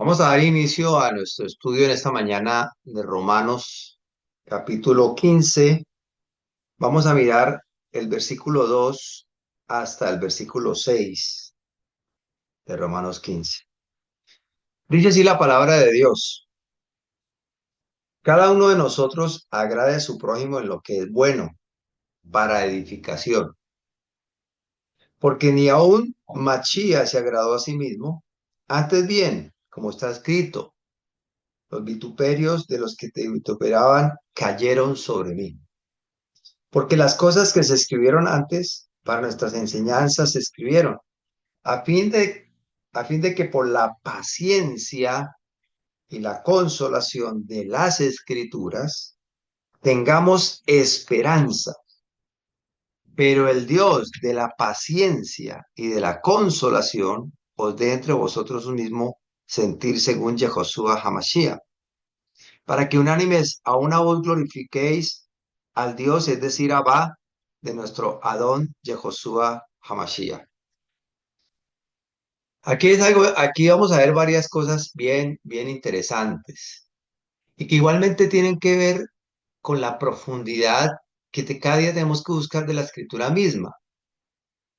Vamos a dar inicio a nuestro estudio en esta mañana de Romanos, capítulo 15. Vamos a mirar el versículo 2 hasta el versículo 6 de Romanos 15. Dice así la palabra de Dios: cada uno de nosotros agrade a su prójimo en lo que es bueno para edificación, porque ni aun Machía se agradó a sí mismo. Antes bien, como está escrito, los vituperios de los que te vituperaban cayeron sobre mí. Porque las cosas que se escribieron antes para nuestras enseñanzas se escribieron a fin de, a fin de que por la paciencia y la consolación de las escrituras tengamos esperanza. Pero el Dios de la paciencia y de la consolación os dé entre vosotros un mismo sentir según Yehoshua Hamashiach, para que unánimes a una voz glorifiquéis al Dios, es decir, Abba, de nuestro Adón Yehoshua Hamashiach. Aquí vamos a ver varias cosas bien interesantes y que igualmente tienen que ver con la profundidad cada día tenemos que buscar de la escritura misma,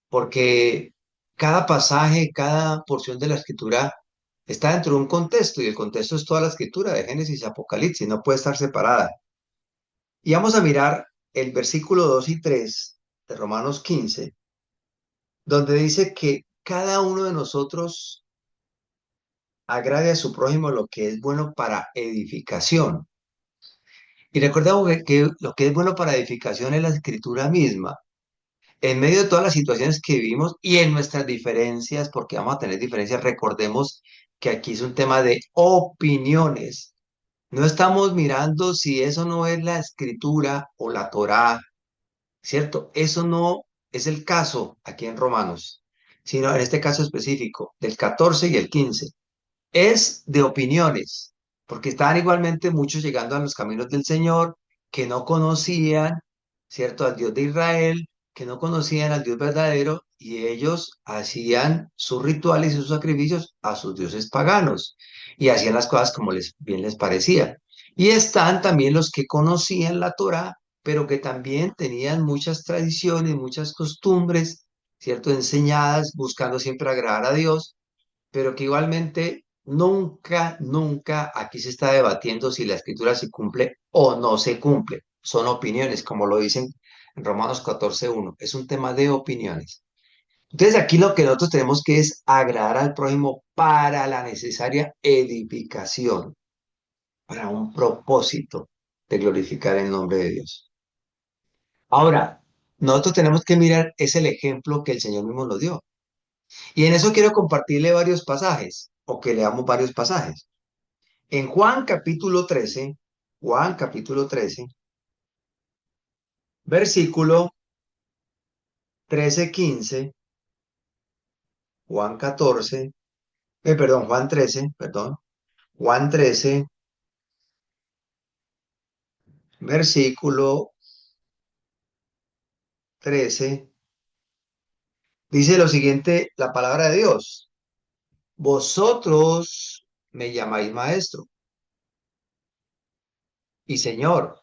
porque cada pasaje, cada porción de la escritura está dentro de un contexto y el contexto es toda la escritura de Génesis y Apocalipsis, no puede estar separada. Y vamos a mirar el versículo 2 y 3 de Romanos 15, donde dice que cada uno de nosotros agrade a su prójimo lo que es bueno para edificación. Y recordemos que lo que es bueno para edificación es la escritura misma. En medio de todas las situaciones que vivimos y en nuestras diferencias, porque vamos a tener diferencias, recordemos que aquí es un tema de opiniones. No estamos mirando si eso no es la escritura o la Torá, ¿cierto? Eso no es el caso aquí en Romanos, sino en este caso específico, del 14 y el 15. Es de opiniones, porque estaban igualmente muchos llegando a los caminos del Señor que no conocían, ¿cierto? Al Dios de Israel, que no conocían al Dios verdadero y ellos hacían sus rituales y sus sacrificios a sus dioses paganos y hacían las cosas como bien les parecía. Y están también los que conocían la Torá, pero que también tenían muchas tradiciones, muchas costumbres, ¿cierto? Enseñadas, buscando siempre agradar a Dios, pero que igualmente nunca aquí se está debatiendo si la escritura se cumple o no se cumple. Son opiniones, como lo dicen en Romanos 14:1. Es un tema de opiniones. Entonces aquí lo que nosotros tenemos que es agradar al prójimo para la necesaria edificación, para un propósito de glorificar el nombre de Dios. Ahora, nosotros tenemos que mirar, es el ejemplo que el Señor mismo nos dio. Y en eso quiero compartirle varios pasajes, o que leamos varios pasajes. En Juan capítulo 13, versículo 13-15, Juan 14, Juan 13, Juan 13, versículo 13, dice lo siguiente, la palabra de Dios: vosotros me llamáis maestro y señor,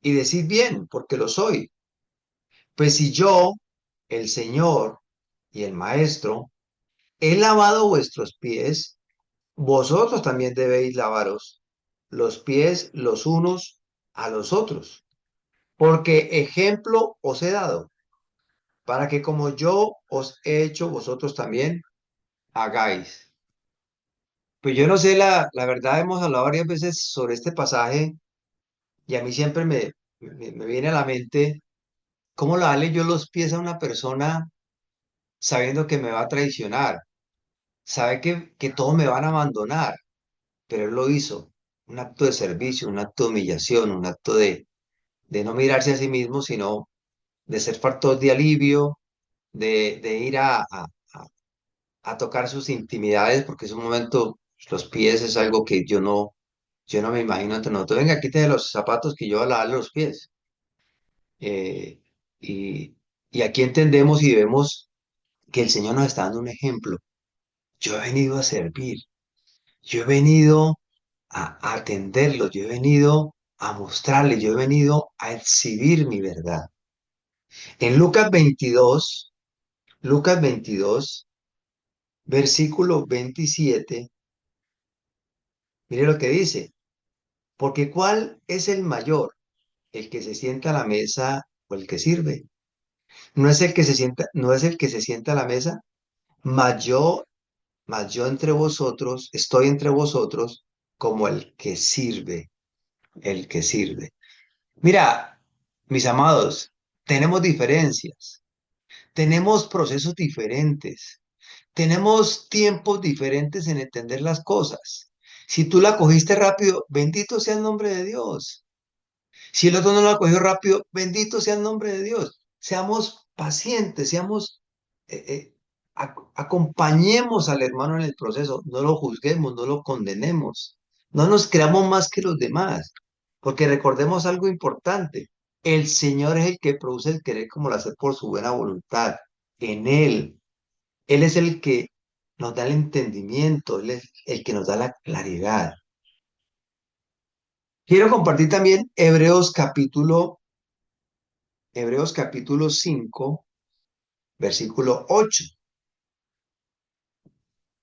y decid bien, porque lo soy. Pues si yo, el Señor y el maestro, he lavado vuestros pies, vosotros también debéis lavaros los pies los unos a los otros, porque ejemplo os he dado, para que como yo os he hecho, vosotros también hagáis. Pues yo no sé, la verdad hemos hablado varias veces sobre este pasaje y a mí siempre me viene a la mente cómo lavarle yo los pies a una persona sabiendo que me va a traicionar, sabe que todos me van a abandonar, pero él lo hizo. Un acto de servicio, un acto de humillación, un acto de no mirarse a sí mismo, sino de ser factor de alivio, de ir a tocar sus intimidades, porque es un momento, los pies es algo que yo no me imagino entre nosotros. Venga, quítese los zapatos que yo voy a lavarle los pies. Eh, y, y aquí entendemos y vemos que el Señor nos está dando un ejemplo. Yo he venido a servir. Yo he venido a atenderlos, yo he venido a mostrarles, yo he venido a exhibir mi verdad. En Lucas 22, versículo 27, mire lo que dice, porque ¿cuál es el mayor? ¿El que se sienta a la mesa o el que sirve? No es el que se sienta, no es el que se sienta a la mesa, mas yo entre vosotros, estoy entre vosotros como el que sirve, el que sirve. Mira, mis amados, tenemos diferencias, tenemos procesos diferentes, tenemos tiempos diferentes en entender las cosas. Si tú la cogiste rápido, bendito sea el nombre de Dios. Si el otro no lo cogió rápido, bendito sea el nombre de Dios. Seamos pacientes, eh, eh, acompañemos al hermano en el proceso, no lo juzguemos, no lo condenemos, no nos creamos más que los demás, porque recordemos algo importante. El Señor es el que produce el querer como el hacer por su buena voluntad. En Él es el que nos da el entendimiento, Él es el que nos da la claridad. Quiero compartir también Hebreos capítulo 5 versículo 8.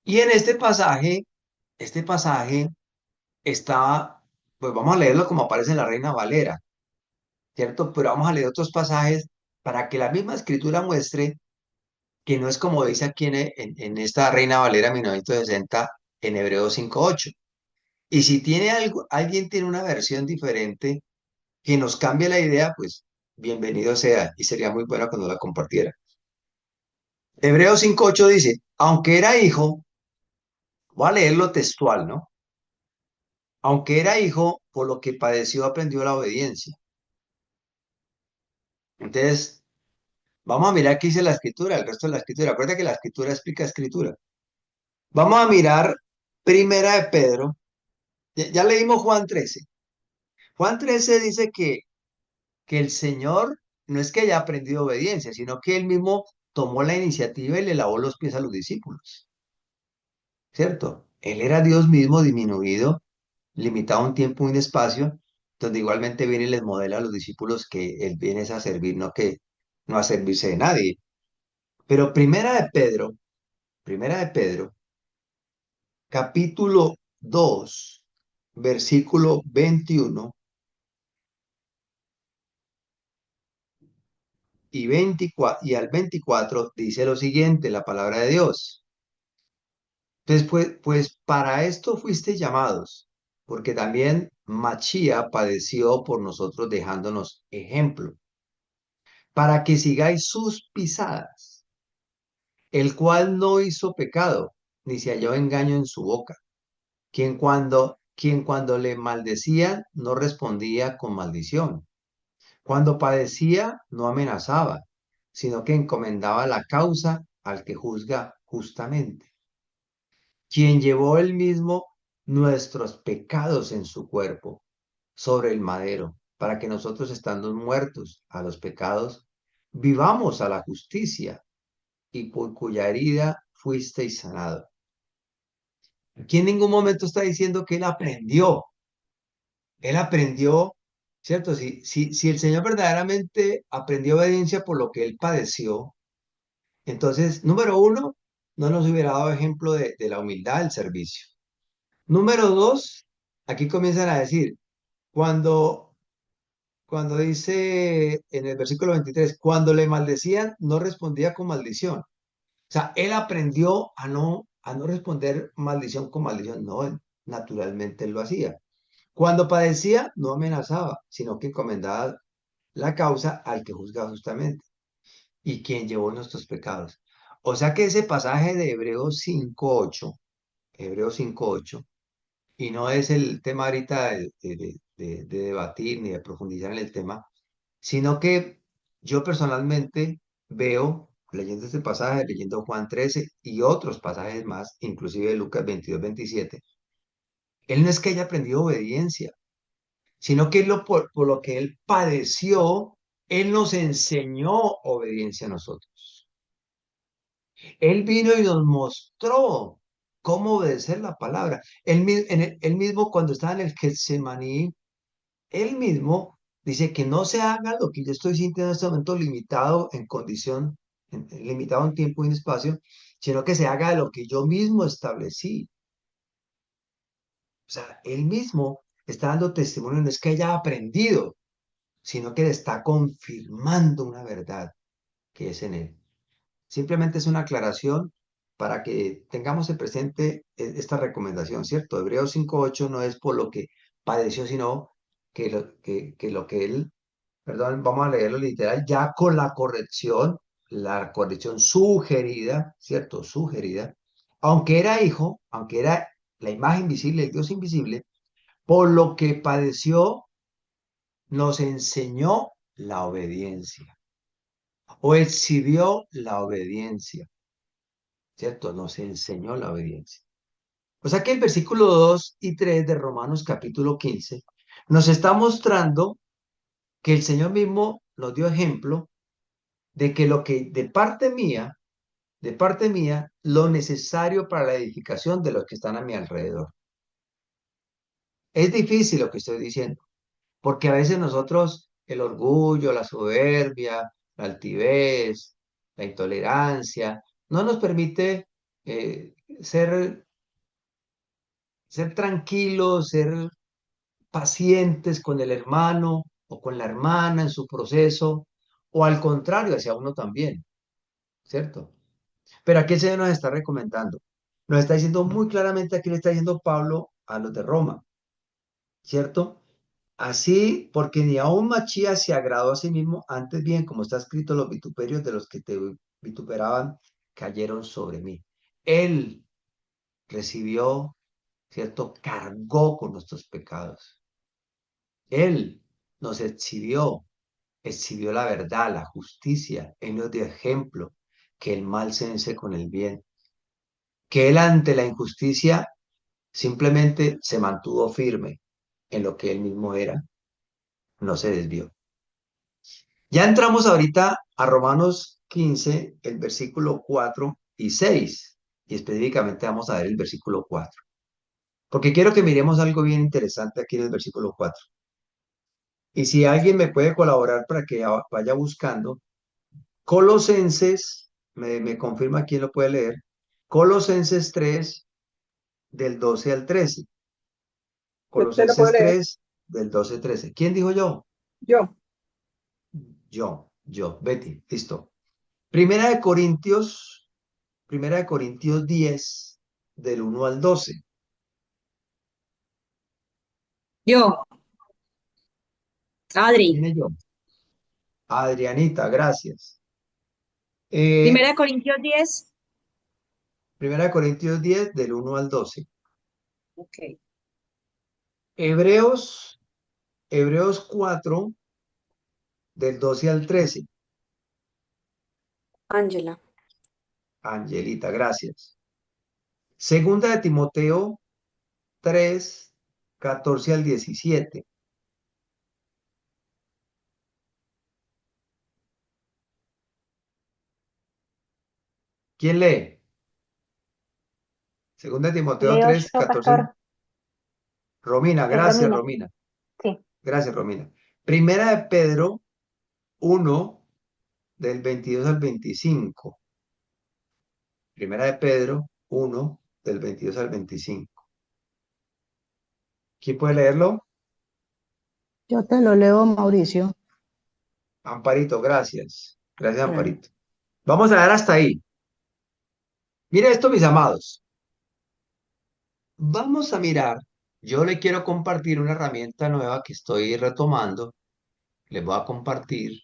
Y en este pasaje está, pues vamos a leerlo como aparece en la Reina Valera, ¿cierto? Pero vamos a leer otros pasajes para que la misma escritura muestre que no es como dice aquí en esta Reina Valera 1960 en Hebreos 5:8. Y si tiene algo, alguien tiene una versión diferente que nos cambie la idea, pues bienvenido sea y sería muy bueno cuando la compartiera. Hebreos 5:8 dice, aunque era hijo, voy a leerlo textual, ¿no? Aunque era hijo, por lo que padeció, aprendió la obediencia. Entonces, vamos a mirar qué dice la escritura, el resto de la escritura. Acuérdate que la escritura explica escritura. Vamos a mirar Primera de Pedro. Ya leímos Juan 13. Juan 13 dice que el Señor no es que haya aprendido obediencia, sino que él mismo tomó la iniciativa y le lavó los pies a los discípulos, ¿cierto? Él era Dios mismo disminuido, limitado a un tiempo y un espacio, donde igualmente viene y les modela a los discípulos que él viene es a servir, no a servirse de nadie. Pero Primera de Pedro, capítulo 2 versículo 21 y 24, y al 24 dice lo siguiente, la palabra de Dios. Entonces, pues para esto fuiste llamados, porque también Machía padeció por nosotros dejándonos ejemplo, para que sigáis sus pisadas, el cual no hizo pecado, ni se halló engaño en su boca, quien cuando le maldecían no respondía con maldición, cuando padecía no amenazaba, sino que encomendaba la causa al que juzga justamente, quien llevó él mismo nuestros pecados en su cuerpo sobre el madero, para que nosotros estando muertos a los pecados, vivamos a la justicia y por cuya herida fuisteis sanado. Aquí en ningún momento está diciendo que él aprendió, ¿cierto? Si el Señor verdaderamente aprendió obediencia por lo que él padeció, entonces, número uno, no nos hubiera dado ejemplo de la humildad del servicio. Número dos, aquí comienzan a decir, cuando, cuando dice en el versículo 23, cuando le maldecían, no respondía con maldición. O sea, él aprendió a no responder maldición con maldición. No, él naturalmente él lo hacía. Cuando padecía, no amenazaba, sino que encomendaba la causa al que juzga justamente y quien llevó nuestros pecados. O sea que ese pasaje de Hebreos 5:8, y no es el tema ahorita de debatir ni de profundizar en el tema, sino que yo personalmente veo, leyendo este pasaje, leyendo Juan 13 y otros pasajes más, inclusive Lucas 22-27, él no es que haya aprendido obediencia, sino que por lo que él padeció, él nos enseñó obediencia a nosotros. Él vino y nos mostró cómo obedecer la palabra. Él mismo cuando estaba en el Getsemaní, él mismo dice que no se haga lo que yo estoy sintiendo en este momento limitado en condición, limitado en tiempo y en espacio, sino que se haga lo que yo mismo establecí. O sea, él mismo está dando testimonio, no es que haya aprendido, sino que le está confirmando una verdad que es en él. Simplemente es una aclaración para que tengamos en presente esta recomendación, ¿cierto? Hebreos 5:8 no es por lo que padeció, sino que lo que él, perdón, vamos a leerlo literal, ya con la corrección sugerida, ¿cierto? Sugerida, aunque era hijo, aunque era la imagen visible, el Dios invisible, por lo que padeció, nos enseñó la obediencia o exhibió la obediencia, ¿cierto? Nos enseñó la obediencia. O sea que el versículo 2 y 3 de Romanos capítulo 15 nos está mostrando que el Señor mismo nos dio ejemplo de que lo que de parte mía, lo necesario para la edificación de los que están a mi alrededor. Es difícil lo que estoy diciendo, porque a veces nosotros el orgullo, la soberbia, la altivez, la intolerancia, no nos permite ser, ser tranquilos, ser pacientes con el hermano o con la hermana en su proceso, o al contrario, hacia uno también, ¿cierto? Pero aquí el Señor nos está recomendando, nos está diciendo muy claramente, aquí le está diciendo Pablo a los de Roma, ¿cierto? Así, porque ni aun Machías se agradó a sí mismo, antes bien, como está escrito, los vituperios de los que te vituperaban cayeron sobre mí. Él recibió, ¿cierto? Cargó con nuestros pecados. Él nos exhibió la verdad, la justicia. Él nos dio ejemplo que el mal se vence con el bien. Que él ante la injusticia simplemente se mantuvo firme en lo que él mismo era, no se desvió. Ya entramos ahorita a Romanos 15, el versículo 4 y 6, y específicamente vamos a ver el versículo 4, porque quiero que miremos algo bien interesante aquí en el versículo 4. Y si alguien me puede colaborar para que vaya buscando, Colosenses, me confirma quién lo puede leer, Colosenses 3, del 12 al 13. Yo te lo puedo Colosenses leer. 3, del 12 al 13. ¿Quién dijo yo? Yo. Betty, listo. Primera de Corintios, Primera de Corintios 10, del 1 al 12. Yo, Adri. ¿Quién es yo? Adrianita, gracias. Eh, Primera de Corintios 10. Primera de Corintios 10, del 1 al 12. Ok. Hebreos, Hebreos 4, del 12 al 13. Ángela. Angelita, gracias. Segunda de Timoteo 3, 14 al 17. ¿Quién lee? Segunda de Timoteo Leo 3, yo, 14. pastor, Romina, es gracias, Romina. Romina. Sí. Gracias, Romina. Primera de Pedro 1, del 22 al 25. Primera de Pedro 1, del 22 al 25. ¿Quién puede leerlo? Yo te lo leo, Mauricio. Amparito, gracias. Gracias, Bueno, Amparito. Vamos a dar hasta ahí. Mira esto, mis amados. Vamos a mirar. Yo le quiero compartir una herramienta nueva que estoy retomando. Les voy a compartir.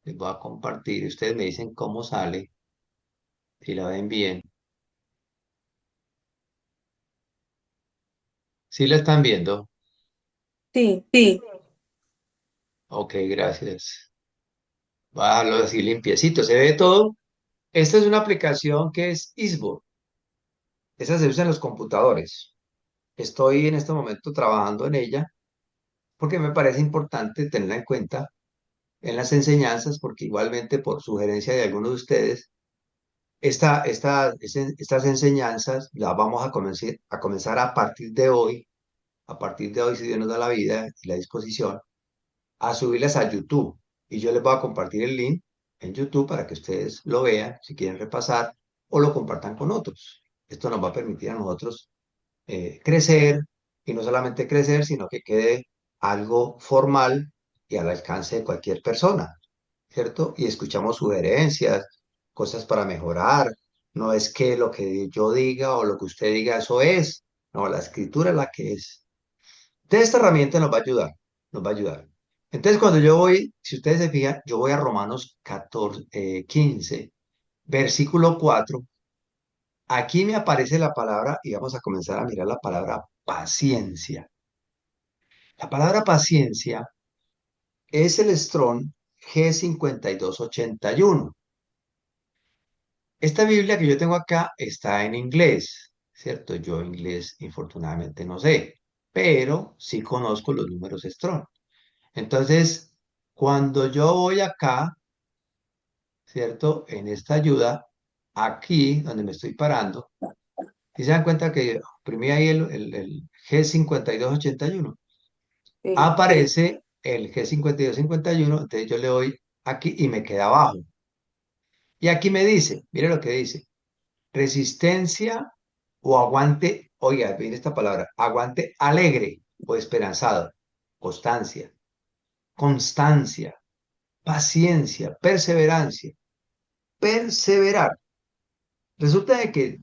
Les voy a compartir. Y ustedes me dicen cómo sale. Si la ven bien. ¿Sí la están viendo? Sí. Sí. Ok, gracias. Voy a dejarlo así limpiecito. ¿Se ve todo? Esta es una aplicación que es Isbo. Esa se usa en los computadores. Estoy en este momento trabajando en ella porque me parece importante tenerla en cuenta en las enseñanzas, porque igualmente por sugerencia de algunos de ustedes estas enseñanzas las vamos a comenzar a partir de hoy, si Dios nos da la vida y la disposición, a subirlas a YouTube. Y yo les voy a compartir el link en YouTube para que ustedes lo vean, si quieren repasar, o lo compartan con otros. Esto nos va a permitir a nosotros crecer, y no solamente crecer, sino que quede algo formal y al alcance de cualquier persona, ¿cierto? Y escuchamos sugerencias, cosas para mejorar. No es que lo que yo diga o lo que usted diga, eso es. No, la escritura es la que es. Entonces, esta herramienta nos va a ayudar, nos va a ayudar. Entonces, cuando yo voy, si ustedes se fijan, yo voy a Romanos 14, 15, versículo 4. Aquí me aparece la palabra, y vamos a comenzar a mirar la palabra paciencia. La palabra paciencia es el Strong G5281. Esta Biblia que yo tengo acá está en inglés, ¿cierto? Yo inglés, infortunadamente, no sé, pero sí conozco los números Strong. Entonces, cuando yo voy acá, ¿cierto? En esta ayuda, aquí donde me estoy parando, y se dan cuenta que oprimí ahí el G5281, Sí. aparece el G5251, entonces yo le doy aquí y me queda abajo. Y aquí me dice, mire lo que dice, resistencia o aguante, oiga, viene esta palabra, aguante alegre o esperanzado, constancia, constancia, paciencia, perseverancia, perseverar. Resulta de que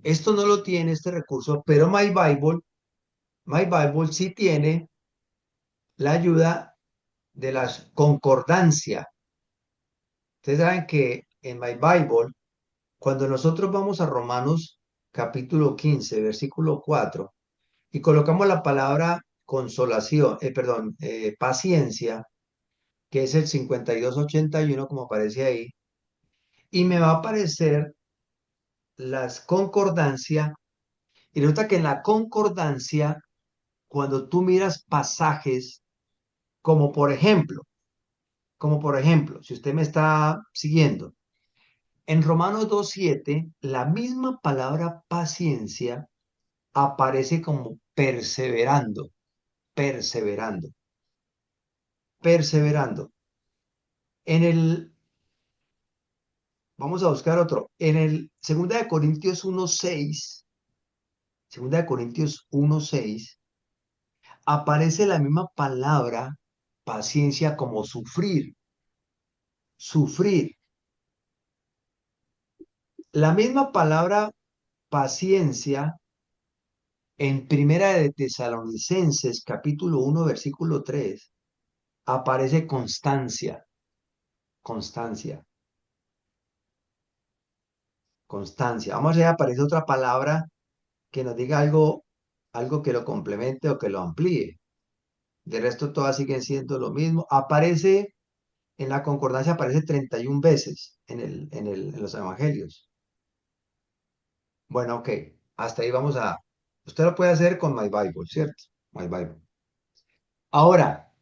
esto no lo tiene este recurso, pero My Bible sí tiene la ayuda de la concordancia. Ustedes saben que en My Bible, cuando nosotros vamos a Romanos capítulo 15, versículo 4, y colocamos la palabra consolación, perdón, paciencia, que es el 5281 como aparece ahí, y me va a aparecer las concordancia, y resulta que en la concordancia, cuando tú miras pasajes, como por ejemplo, si usted me está siguiendo, en Romanos 2:7, la misma palabra paciencia aparece como perseverando, perseverando, perseverando. En el, vamos a buscar otro, en el 2 de Corintios 1:6, aparece la misma palabra paciencia como sufrir, sufrir. La misma palabra paciencia en Primera de Tesalonicenses, capítulo 1, versículo 3, aparece constancia, constancia, constancia. Vamos a ver, aparece otra palabra que nos diga algo que lo complemente o que lo amplíe. De resto, todas siguen siendo lo mismo. Aparece, en la concordancia aparece 31 veces en los evangelios. Bueno, ok. Hasta ahí vamos a... Usted lo puede hacer con My Bible, ¿cierto? My Bible. Ahora,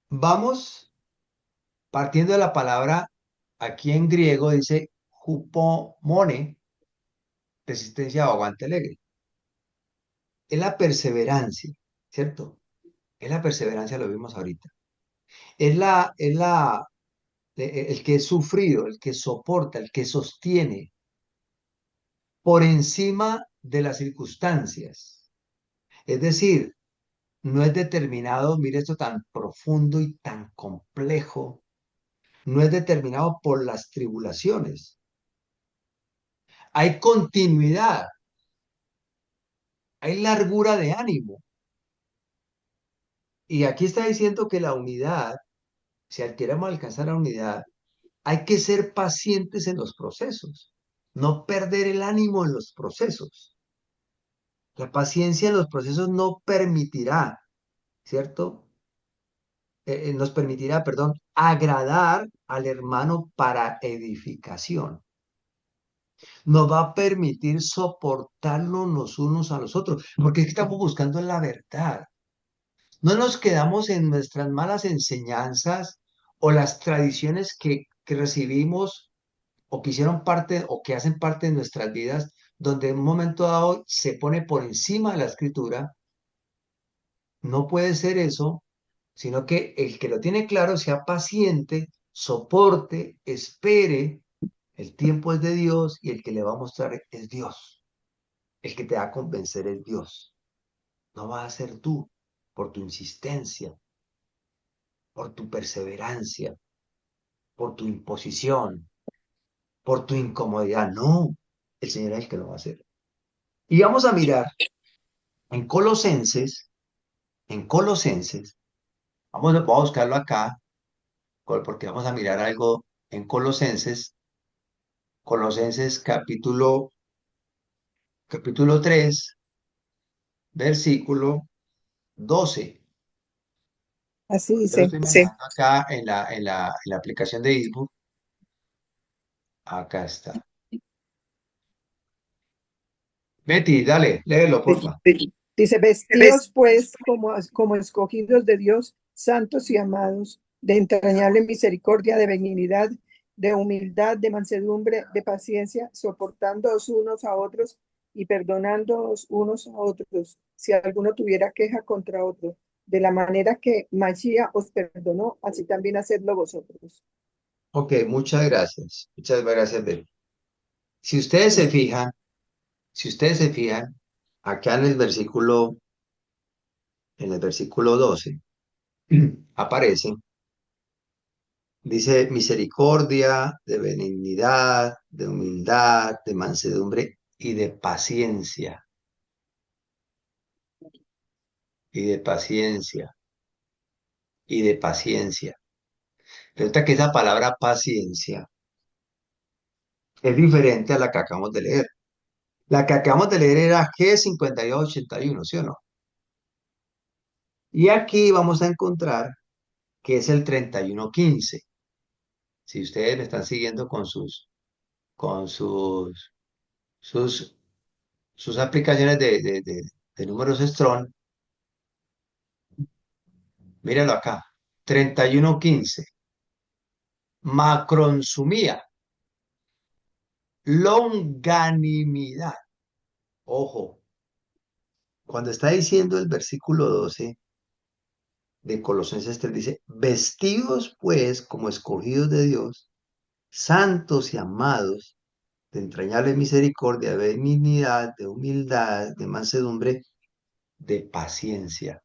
vamos partiendo de la palabra, aquí en griego dice hupomone, resistencia o aguante alegre. Es la perseverancia, ¿cierto? Es la perseverancia, lo vimos ahorita. El que es sufrido, el que soporta, el que sostiene por encima de las circunstancias. Es decir, no es determinado, mire esto tan profundo y tan complejo, no es determinado por las tribulaciones. Hay continuidad, hay largura de ánimo. Y aquí está diciendo que la unidad, si queremos alcanzar la unidad, hay que ser pacientes en los procesos, no perder el ánimo en los procesos. La paciencia en los procesos no permitirá, ¿cierto? Nos permitirá, perdón, agradar al hermano para edificación. Nos va a permitir soportarnos los unos a los otros, porque es que estamos buscando la verdad. No nos quedamos en nuestras malas enseñanzas o las tradiciones que recibimos o que hicieron parte o que hacen parte de nuestras vidas, donde en un momento dado se pone por encima de la escritura. No puede ser eso, sino que el que lo tiene claro sea paciente, soporte, espere. El tiempo es de Dios y el que le va a mostrar es Dios. El que te va a convencer es Dios. No vas a ser tú por tu insistencia, por tu perseverancia, por tu imposición, por tu incomodidad. No, el Señor es el que lo va a hacer. Y vamos a mirar en Colosenses, vamos a buscarlo acá, porque vamos a mirar algo en Colosenses capítulo 3 versículo 12. Así Yo lo dice. estoy manejando acá en la aplicación de ebook. Acá está. Betty, dale, léelo, porfa. Dice, vestidos pues como escogidos de Dios, santos y amados, de entrañable misericordia, de benignidad, de humildad, de mansedumbre, de paciencia, soportándoos unos a otros y perdonándoos unos a otros, si alguno tuviera queja contra otro. De la manera que Mashiach os perdonó, así también hacedlo vosotros. Ok, muchas gracias. Muchas gracias, Betty. Si ustedes se fijan, si ustedes se fijan, acá en el versículo 12, aparece, dice misericordia, de benignidad, de humildad, de mansedumbre y de paciencia, y de paciencia, y de paciencia. Resulta que esa palabra paciencia es diferente a la que acabamos de leer. La que acabamos de leer era G5281, ¿sí o no? Y aquí vamos a encontrar que es el 3115. Si ustedes me están siguiendo con sus, sus aplicaciones de números Strong, míralo acá. 3115. Macronsumía. Longanimidad. Ojo, cuando está diciendo el versículo 12 de Colosenses 3, dice, vestidos pues como escogidos de Dios, santos y amados, de entrañable misericordia, de benignidad, de humildad, de mansedumbre, de paciencia.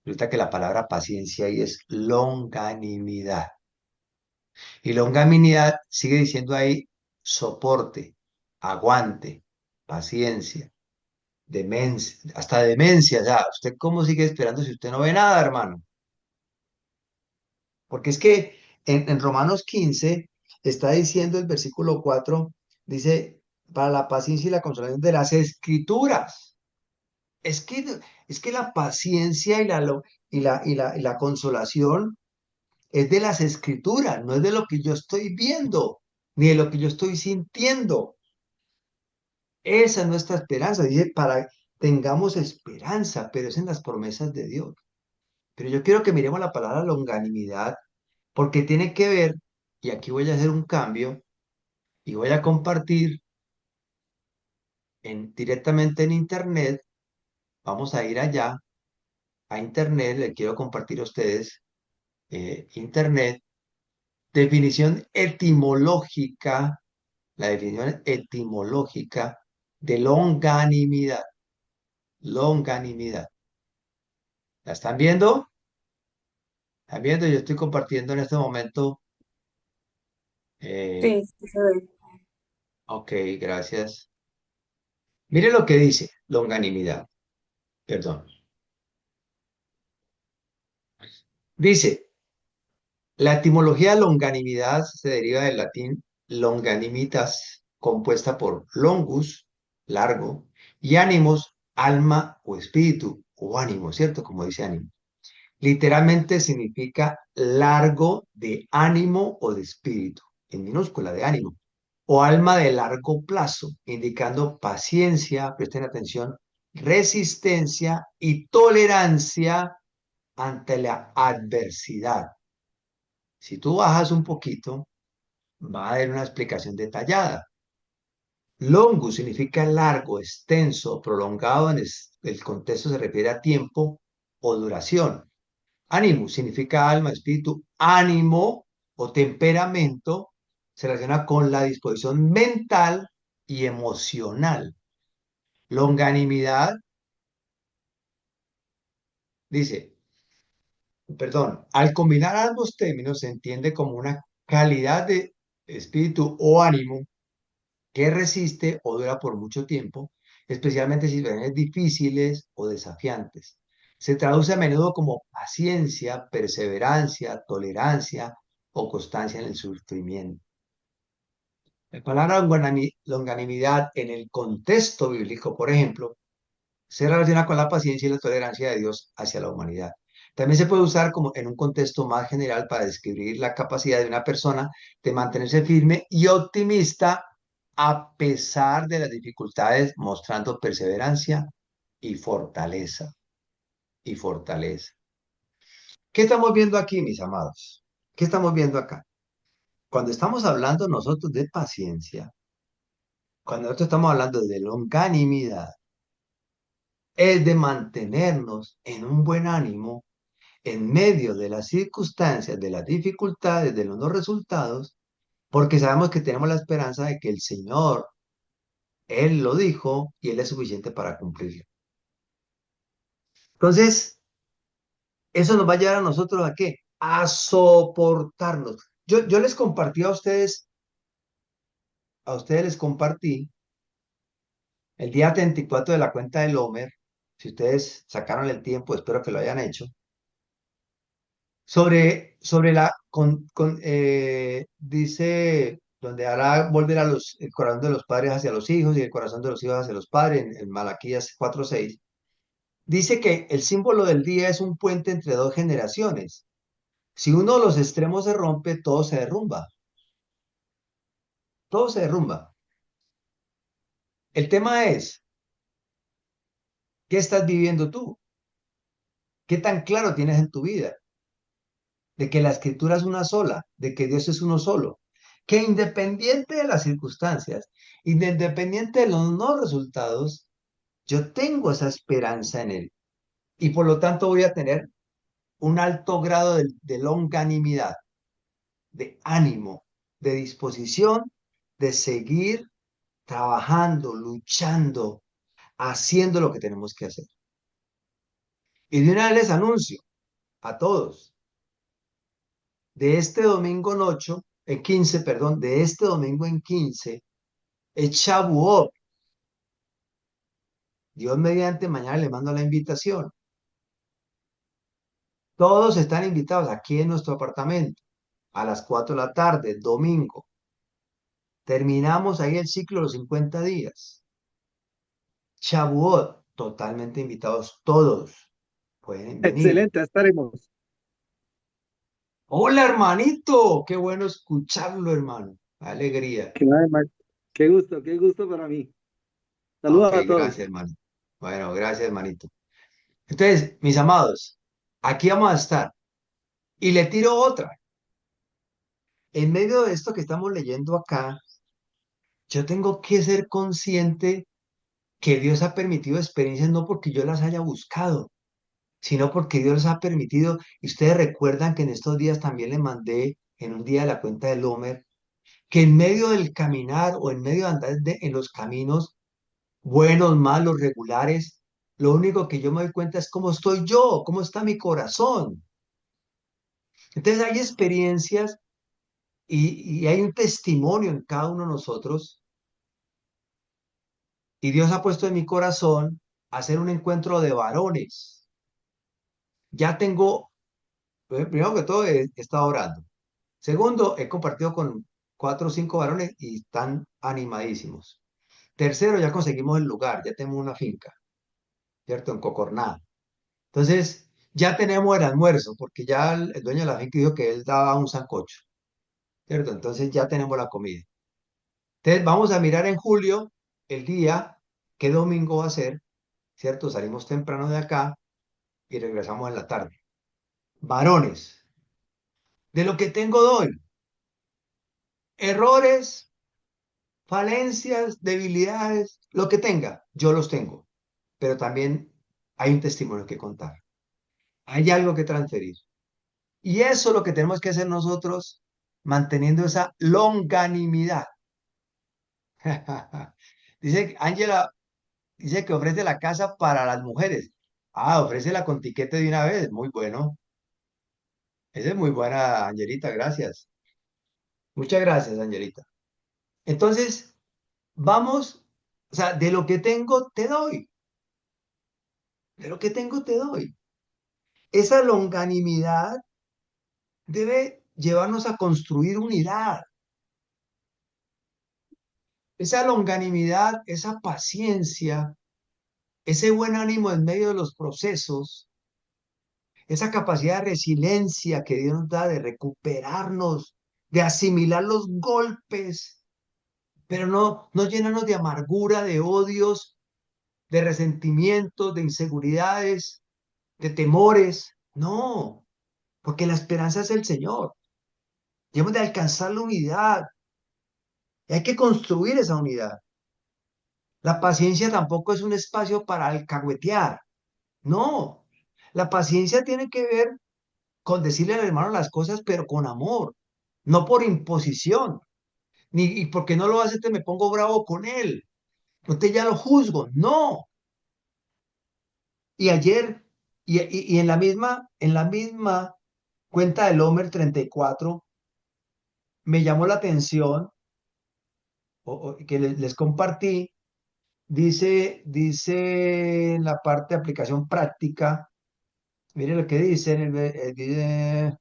Resulta que la palabra paciencia ahí es longanimidad. Y longanimidad sigue diciendo ahí soporte, aguante, paciencia, demencia, hasta demencia. Ya, ¿usted cómo sigue esperando si usted no ve nada, hermano? Porque es que en Romanos 15 está diciendo el versículo 4, dice, para la paciencia y la consolación de las escrituras. Es que, es que la paciencia y la consolación es de las escrituras, no es de lo que yo estoy viendo, ni de lo que yo estoy sintiendo. Esa es nuestra esperanza. Dice, para tengamos esperanza, pero es en las promesas de Dios. Pero yo quiero que miremos la palabra longanimidad, porque tiene que ver, y aquí voy a hacer un cambio, y voy a compartir directamente en Internet. Vamos a ir allá, a Internet, le quiero compartir a ustedes Internet, definición etimológica, la definición etimológica de longanimidad. Longanimidad. ¿La están viendo? ¿Están viendo? Yo estoy compartiendo en este momento. eh, Sí, sí se ve. ok, gracias. Mire lo que dice longanimidad. Perdón. Dice, la etimología de longanimidad se deriva del latín longanimitas, compuesta por longus, largo, y animus, alma o espíritu, o ánimo, ¿cierto? Como dice ánimo. Literalmente significa largo de ánimo o de espíritu, en minúscula de ánimo, o alma de largo plazo, indicando paciencia, presten atención, resistencia y tolerancia ante la adversidad. Si tú bajas un poquito va a haber una explicación detallada. Longus significa largo, extenso, prolongado, el contexto se refiere a tiempo o duración. Animus significa alma, espíritu, ánimo o temperamento se relaciona con la disposición mental y emocional. Longanimidad dice, perdón, al combinar ambos términos se entiende como una calidad de espíritu o ánimo que resiste o dura por mucho tiempo, especialmente en situaciones difíciles o desafiantes. Se traduce a menudo como paciencia, perseverancia, tolerancia o constancia en el sufrimiento. La palabra longanimidad en el contexto bíblico, por ejemplo, se relaciona con la paciencia y la tolerancia de Dios hacia la humanidad. También se puede usar como en un contexto más general para describir la capacidad de una persona de mantenerse firme y optimista a pesar de las dificultades, mostrando perseverancia y fortaleza. Y fortaleza. ¿Qué estamos viendo aquí, mis amados? ¿Qué estamos viendo acá? Cuando estamos hablando nosotros de paciencia, cuando nosotros estamos hablando de longanimidad, es de mantenernos en un buen ánimo en medio de las circunstancias, de las dificultades, de los no resultados, porque sabemos que tenemos la esperanza de que el Señor, Él lo dijo y Él es suficiente para cumplirlo. Entonces, eso nos va a llevar a nosotros ¿a qué? A soportarnos. Yo les compartí a ustedes les compartí el día 34 de la cuenta del Homer, si ustedes sacaron el tiempo, espero que lo hayan hecho, sobre dice, donde hará volver el corazón de los padres hacia los hijos y el corazón de los hijos hacia los padres, en Malaquías 4:6, dice que el símbolo del día es un puente entre dos generaciones. Si uno de los extremos se rompe, todo se derrumba. El tema es, ¿qué estás viviendo tú? ¿Qué tan claro tienes en tu vida? De que la escritura es una sola, de que Dios es uno solo, que independiente de las circunstancias, independiente de los no resultados, yo tengo esa esperanza en Él y por lo tanto voy a tener un alto grado de longanimidad, de ánimo, de disposición de seguir trabajando, luchando, haciendo lo que tenemos que hacer. Y de una vez les anuncio a todos, de este domingo en 15, perdón, de este domingo en 15, es Shavuot. Dios mediante, mañana le mando la invitación. Todos están invitados aquí en nuestro apartamento a las 4 de la tarde, domingo. Terminamos ahí el ciclo de los 50 días. Shavuot, totalmente invitados todos. Pueden venir. Excelente, estaremos. Hola, hermanito. Qué bueno escucharlo, hermano. Alegría. Qué, qué gusto para mí. Ok, Saludos a gracias, todos. hermano. Bueno, gracias, hermanito. Entonces, mis amados, aquí vamos a estar. Y le tiro otra. En medio de esto que estamos leyendo acá, yo tengo que ser consciente que Dios ha permitido experiencias no porque yo las haya buscado, sino porque Dios les ha permitido. Y ustedes recuerdan que en estos días también le mandé en un día de la cuenta del Homer, que en medio del caminar o en medio de andar en los caminos buenos, malos, regulares, lo único que yo me doy cuenta es cómo estoy yo, cómo está mi corazón. Entonces hay experiencias y hay un testimonio en cada uno de nosotros y Dios ha puesto en mi corazón hacer un encuentro de varones. Ya tengo, primero que todo, he estado orando. Segundo, he compartido con 4 o 5 varones y están animadísimos. Tercero, ya conseguimos el lugar, ya tenemos una finca, ¿cierto? En Cocorná. Entonces, ya tenemos el almuerzo, porque ya el dueño de la finca dijo que él daba un sancocho, ¿cierto? Entonces ya tenemos la comida. Entonces, vamos a mirar en julio el día, qué domingo va a ser, ¿cierto? Salimos temprano de acá y regresamos en la tarde. Varones, de lo que tengo doy. Errores, falencias, debilidades, lo que tenga, yo los tengo, pero también hay un testimonio que contar. Hay algo que transferir. Y eso es lo que tenemos que hacer nosotros, manteniendo esa longanimidad. Dice Ángela, dice que ofrece la casa para las mujeres. Ah, ofrécela con tiquete de una vez. Muy bueno. Esa es muy buena, Angelita, gracias. Muchas gracias, Angelita. Entonces, vamos, o sea, de lo que tengo, te doy. De lo que tengo, te doy. Esa longanimidad debe llevarnos a construir unidad. Esa longanimidad, esa paciencia, ese buen ánimo en medio de los procesos, esa capacidad de resiliencia que Dios nos da de recuperarnos, de asimilar los golpes, pero no llenarnos de amargura, de odios, de resentimientos, de inseguridades, de temores. No, porque la esperanza es el Señor. Y hemos de alcanzar la unidad. Y hay que construir esa unidad. La paciencia tampoco es un espacio para alcahuetear. No, la paciencia tiene que ver con decirle al hermano las cosas, pero con amor, no por imposición, ni y porque no lo hace te me pongo bravo con él, no te ya lo juzgo, no. Y ayer, y en la misma cuenta del Homer 34, me llamó la atención, que les compartí, dice en la parte de aplicación práctica, mire lo que dice, dice,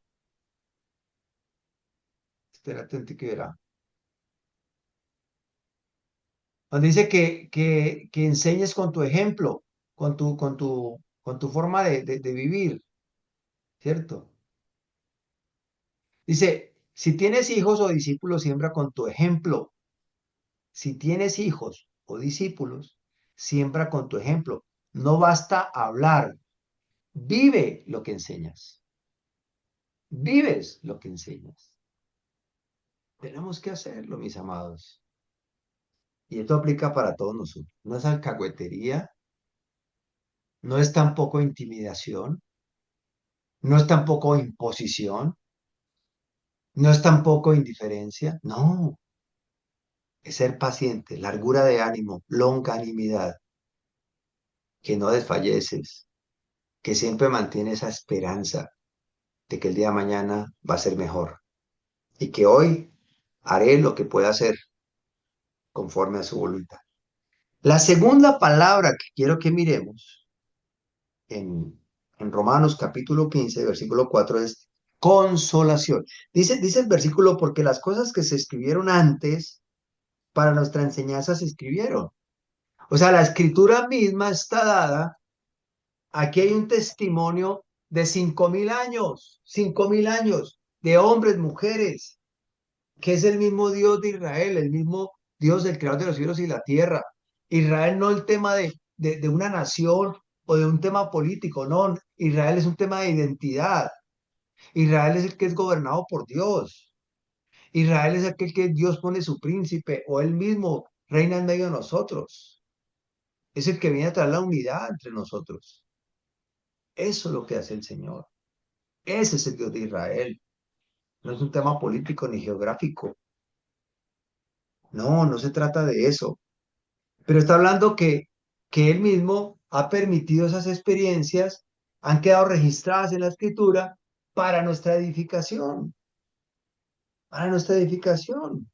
espérate que verá. Donde dice que enseñes con tu ejemplo, con tu forma de vivir, ¿cierto? Dice, si tienes hijos o discípulos, siembra con tu ejemplo. Si tienes hijos o discípulos, siembra con tu ejemplo. No basta hablar, vive lo que enseñas. Vives lo que enseñas. Tenemos que hacerlo, mis amados. Y esto aplica para todos nosotros. No es alcahuetería, no es tampoco intimidación, no es tampoco imposición, no es tampoco indiferencia, no, es ser paciente, largura de ánimo, longanimidad, que no desfalleces, que siempre mantiene esa esperanza de que el día de mañana va a ser mejor y que hoy haré lo que pueda hacer conforme a su voluntad. La segunda palabra que quiero que miremos en, en Romanos capítulo 15 versículo 4 es consolación. Dice el versículo, porque las cosas que se escribieron antes para nuestra enseñanza se escribieron. O sea, la escritura misma está dada. Aquí hay un testimonio de 5.000 años de hombres, mujeres, que es el mismo Dios de Israel, el mismo Dios del creador de los cielos y la tierra. Israel no el tema de una nación o de un tema político, no. Israel es un tema de identidad. Israel es el que es gobernado por Dios. Israel es aquel que Dios pone su príncipe o él mismo reina en medio de nosotros. Es el que viene a traer la unidad entre nosotros. Eso es lo que hace el Señor. Ese es el Dios de Israel. No es un tema político ni geográfico. No, no se trata de eso. Pero está hablando que Él mismo ha permitido esas experiencias, han quedado registradas en la Escritura para nuestra edificación. Para nuestra edificación.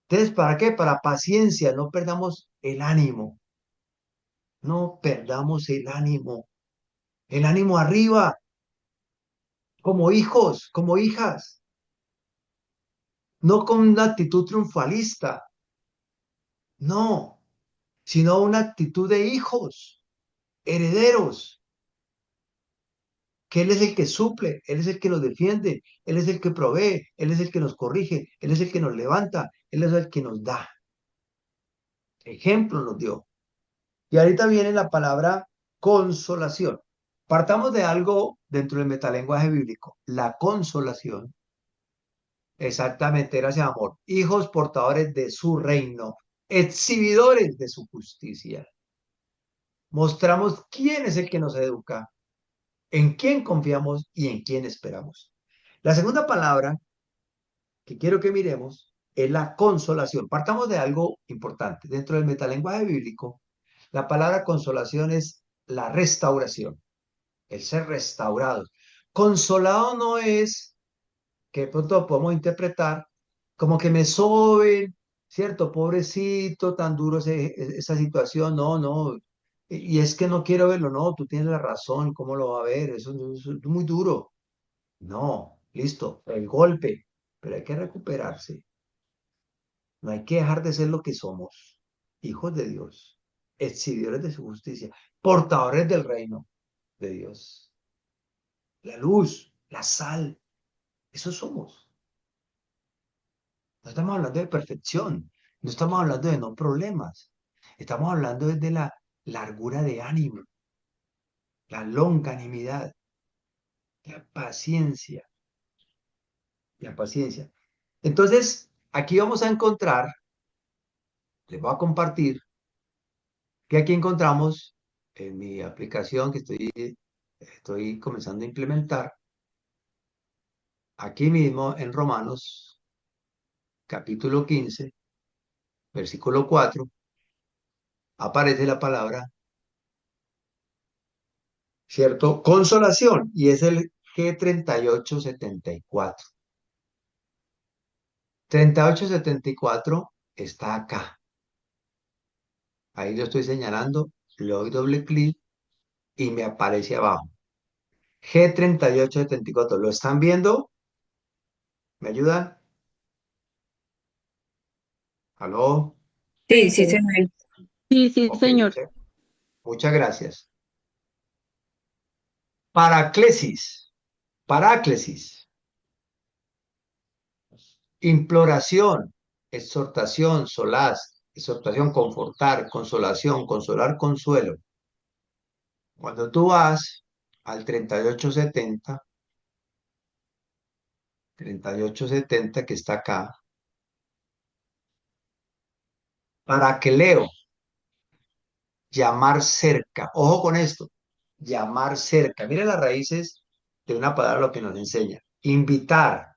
Entonces, ¿para qué? Para paciencia, no perdamos el ánimo. No perdamos el ánimo. El ánimo arriba, como hijos, como hijas. No con una actitud triunfalista, no, sino una actitud de hijos, herederos, que Él es el que suple, Él es el que nos defiende, Él es el que provee, Él es el que nos corrige, Él es el que nos levanta, Él es el que nos da. Ejemplo nos dio. Y ahorita viene la palabra consolación. Partamos de algo dentro del metalenguaje bíblico. La consolación Exactamente, gracias, amor. Hijos portadores de su reino, exhibidores de su justicia. Mostramos quién es el que nos educa, en quién confiamos y en quién esperamos. La segunda palabra que quiero que miremos es la consolación. Partamos de algo importante. Dentro del metalenguaje bíblico, la palabra consolación es la restauración, el ser restaurados. Consolado no es que de pronto podemos interpretar como que me soben, ¿cierto? Pobrecito, tan duro esa situación, no, no. Y es que no quiero verlo, no, tú tienes la razón, ¿cómo lo va a ver? Eso es muy duro. No, listo, el golpe, pero hay que recuperarse. No hay que dejar de ser lo que somos, hijos de Dios, exhibidores de su justicia, portadores del reino de Dios, la luz, la sal, eso somos. No estamos hablando de perfección, no estamos hablando de no problemas, estamos hablando de la largura de ánimo, la longanimidad, la paciencia, la paciencia. Entonces, aquí vamos a encontrar, les voy a compartir, que aquí encontramos en mi aplicación que estoy comenzando a implementar, aquí mismo en Romanos, capítulo 15, versículo 4, aparece la palabra, ¿cierto? Consolación, y es el G3874. 3874 está acá. Ahí lo estoy señalando, le doy doble clic y me aparece abajo. G3874, ¿lo están viendo? ¿Me ayudan? ¿Aló? Sí, sí, se ve. Sí, sí, Ok, señor. muchas gracias. Paraclesis, paráclesis, imploración, exhortación, solaz, exhortación, confortar, consolación, consolar, consuelo. Cuando tú vas al 3870 que está acá, paraqueleo, llamar cerca. Ojo con esto, llamar cerca. Mira las raíces de una palabra lo que nos enseña. Invitar,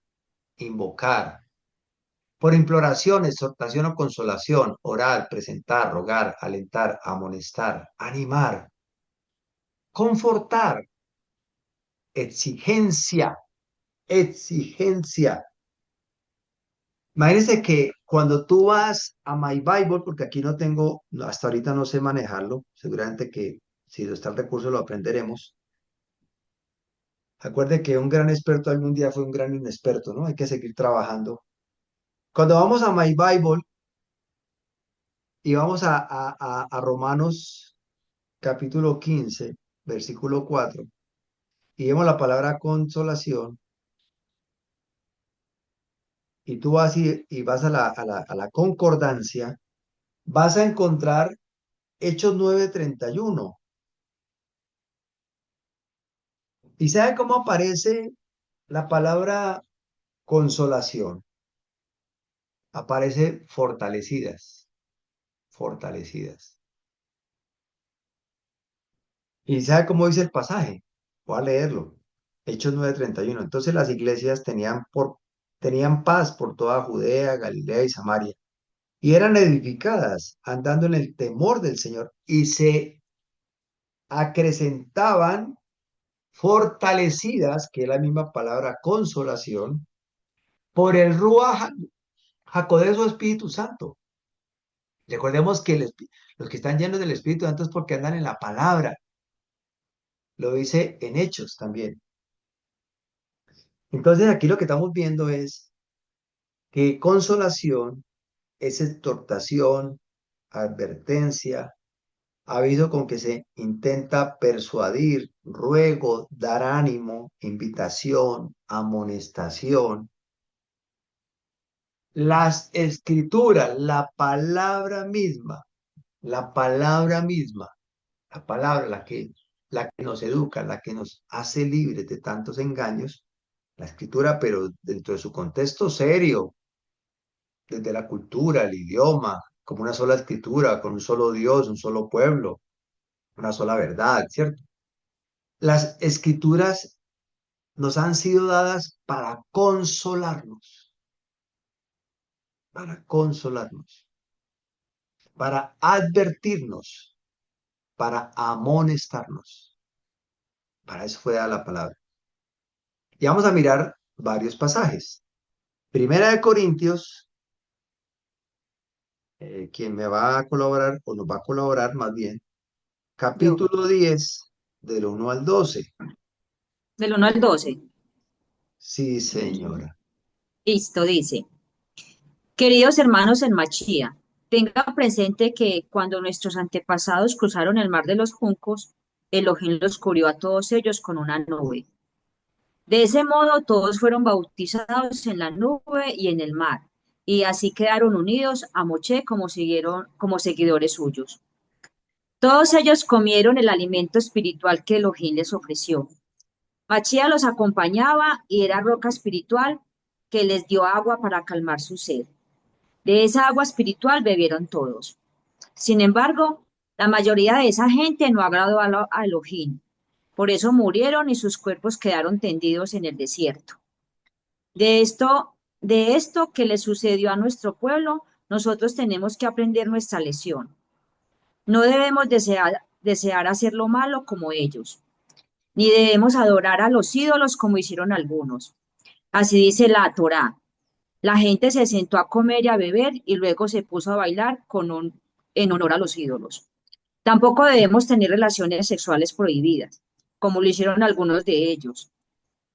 invocar. Por imploración, exhortación o consolación, orar, presentar, rogar, alentar, amonestar, animar, confortar, exigencia, exigencia. Imagínense que cuando tú vas a My Bible, porque aquí no tengo, hasta ahorita no sé manejarlo, seguramente que si está el recurso lo aprenderemos. Acuerde que un gran experto algún día fue un gran inexperto, ¿no? Hay que seguir trabajando. Cuando vamos a My Bible y vamos a Romanos capítulo 15, versículo 4, y vemos la palabra consolación, y tú vas y vas a la concordancia, vas a encontrar Hechos 9:31. ¿Y sabe cómo aparece la palabra consolación? Aparece fortalecidas, fortalecidas. ¿Y sabe cómo dice el pasaje? Voy a leerlo. Hechos 9:31. Entonces las iglesias tenían paz por toda Judea, Galilea y Samaria, y eran edificadas andando en el temor del Señor, y se acrecentaban fortalecidas, que es la misma palabra consolación, por el Ruach Jacodé su Espíritu Santo. Recordemos que los que están llenos del Espíritu Santo es porque andan en la palabra. Lo dice en Hechos también. Entonces aquí lo que estamos viendo es que consolación es exhortación, advertencia, aviso con que se intenta persuadir, ruego, dar ánimo, invitación, amonestación. Las escrituras, la palabra misma, la palabra, la que nos educa, la que nos hace libres de tantos engaños, la escritura, pero dentro de su contexto serio, desde la cultura, el idioma, como una sola escritura, con un solo Dios, un solo pueblo, una sola verdad, ¿cierto? Las escrituras nos han sido dadas para consolarnos, para advertirnos, para amonestarnos. Para eso fue dada la palabra. Y vamos a mirar varios pasajes. Primera de Corintios, quien me va a colaborar, o nos va a colaborar más bien, Yo. capítulo 10, del 1 al 12. Del 1 al 12. Sí, señora. Listo, dice. Queridos hermanos en Machía, tengan presente que cuando nuestros antepasados cruzaron el mar de los juncos, Elohim los cubrió a todos ellos con una nube. De ese modo todos fueron bautizados en la nube y en el mar, y así quedaron unidos a Moche como seguidores suyos. Todos ellos comieron el alimento espiritual que Elohim les ofreció. Machía los acompañaba y era roca espiritual que les dio agua para calmar su sed. De esa agua espiritual bebieron todos. Sin embargo, la mayoría de esa gente no agradó a Elohim. Por eso murieron y sus cuerpos quedaron tendidos en el desierto. De esto que le sucedió a nuestro pueblo, nosotros tenemos que aprender nuestra lección. No debemos desear hacer lo malo como ellos, ni debemos adorar a los ídolos como hicieron algunos. Así dice la Torá. La gente se sentó a comer y a beber y luego se puso a bailar en honor a los ídolos. Tampoco debemos tener relaciones sexuales prohibidas, como lo hicieron algunos de ellos.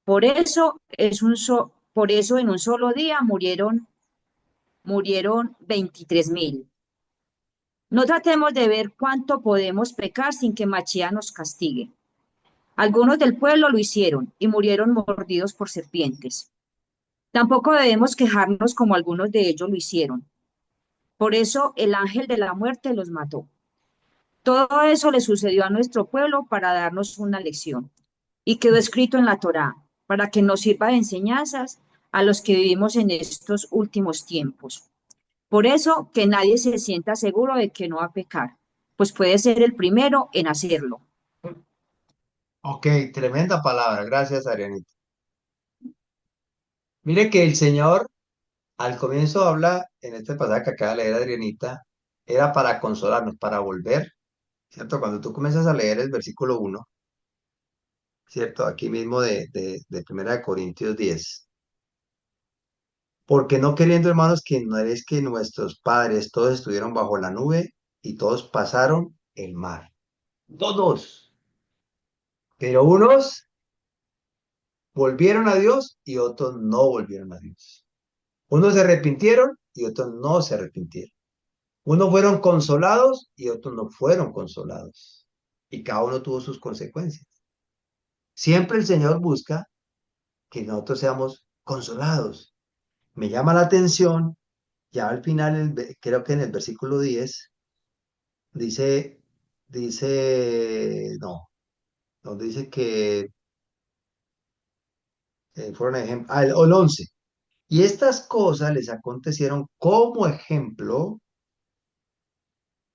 Por eso en un solo día murieron 23.000. No tratemos de ver cuánto podemos pecar sin que Machía nos castigue. Algunos del pueblo lo hicieron y murieron mordidos por serpientes. Tampoco debemos quejarnos como algunos de ellos lo hicieron. Por eso el ángel de la muerte los mató. Todo eso le sucedió a nuestro pueblo para darnos una lección. Y quedó escrito en la Torá, para que nos sirva de enseñanzas a los que vivimos en estos últimos tiempos. Por eso, que nadie se sienta seguro de que no va a pecar, pues puede ser el primero en hacerlo. Ok, tremenda palabra. Gracias, Arianita. Mire que el Señor al comienzo habla, en este pasaje que acaba de leer Adrianita, era para consolarnos, para volver, ¿cierto? Cuando tú comienzas a leer el versículo 1, ¿cierto? Aquí mismo de Primera de Corintios 10. Porque no queriendo, hermanos, que no es que nuestros padres todos estuvieron bajo la nube y todos pasaron el mar. Todos. Pero unos volvieron a Dios y otros no volvieron a Dios. Unos se arrepintieron y otros no se arrepintieron. Unos fueron consolados y otros no fueron consolados. Y cada uno tuvo sus consecuencias. Siempre el Señor busca que nosotros seamos consolados. Me llama la atención, ya al final, creo que en el versículo 10, dice, no, donde dice que fueron ejemplos, el 11. Y estas cosas les acontecieron como ejemplo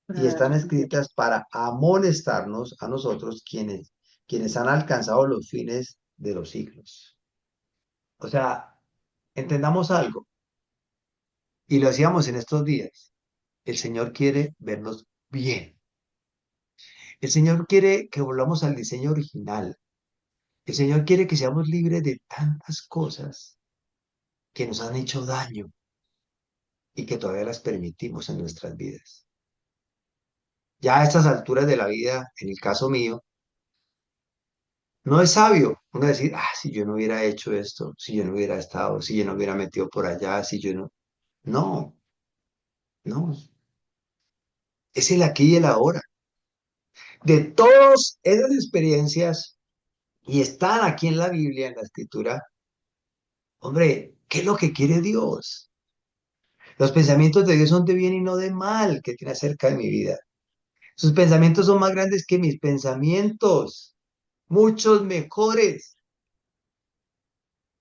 y están escritas para amonestarnos a nosotros quienes han alcanzado los fines de los siglos. O sea, entendamos algo, y lo hacíamos en estos días. El Señor quiere vernos bien. El Señor quiere que volvamos al diseño original. El Señor quiere que seamos libres de tantas cosas que nos han hecho daño y que todavía las permitimos en nuestras vidas. Ya a estas alturas de la vida, en el caso mío, no es sabio uno decir, si yo no hubiera hecho esto, si yo no hubiera estado, si yo no hubiera metido por allá, si yo no. No, no. Es el aquí y el ahora. De todas esas experiencias, y están aquí en la Biblia, en la Escritura, hombre, ¿qué es lo que quiere Dios? Los pensamientos de Dios son de bien y no de mal que tiene acerca de mi vida. Sus pensamientos son más grandes que mis pensamientos, muchos mejores.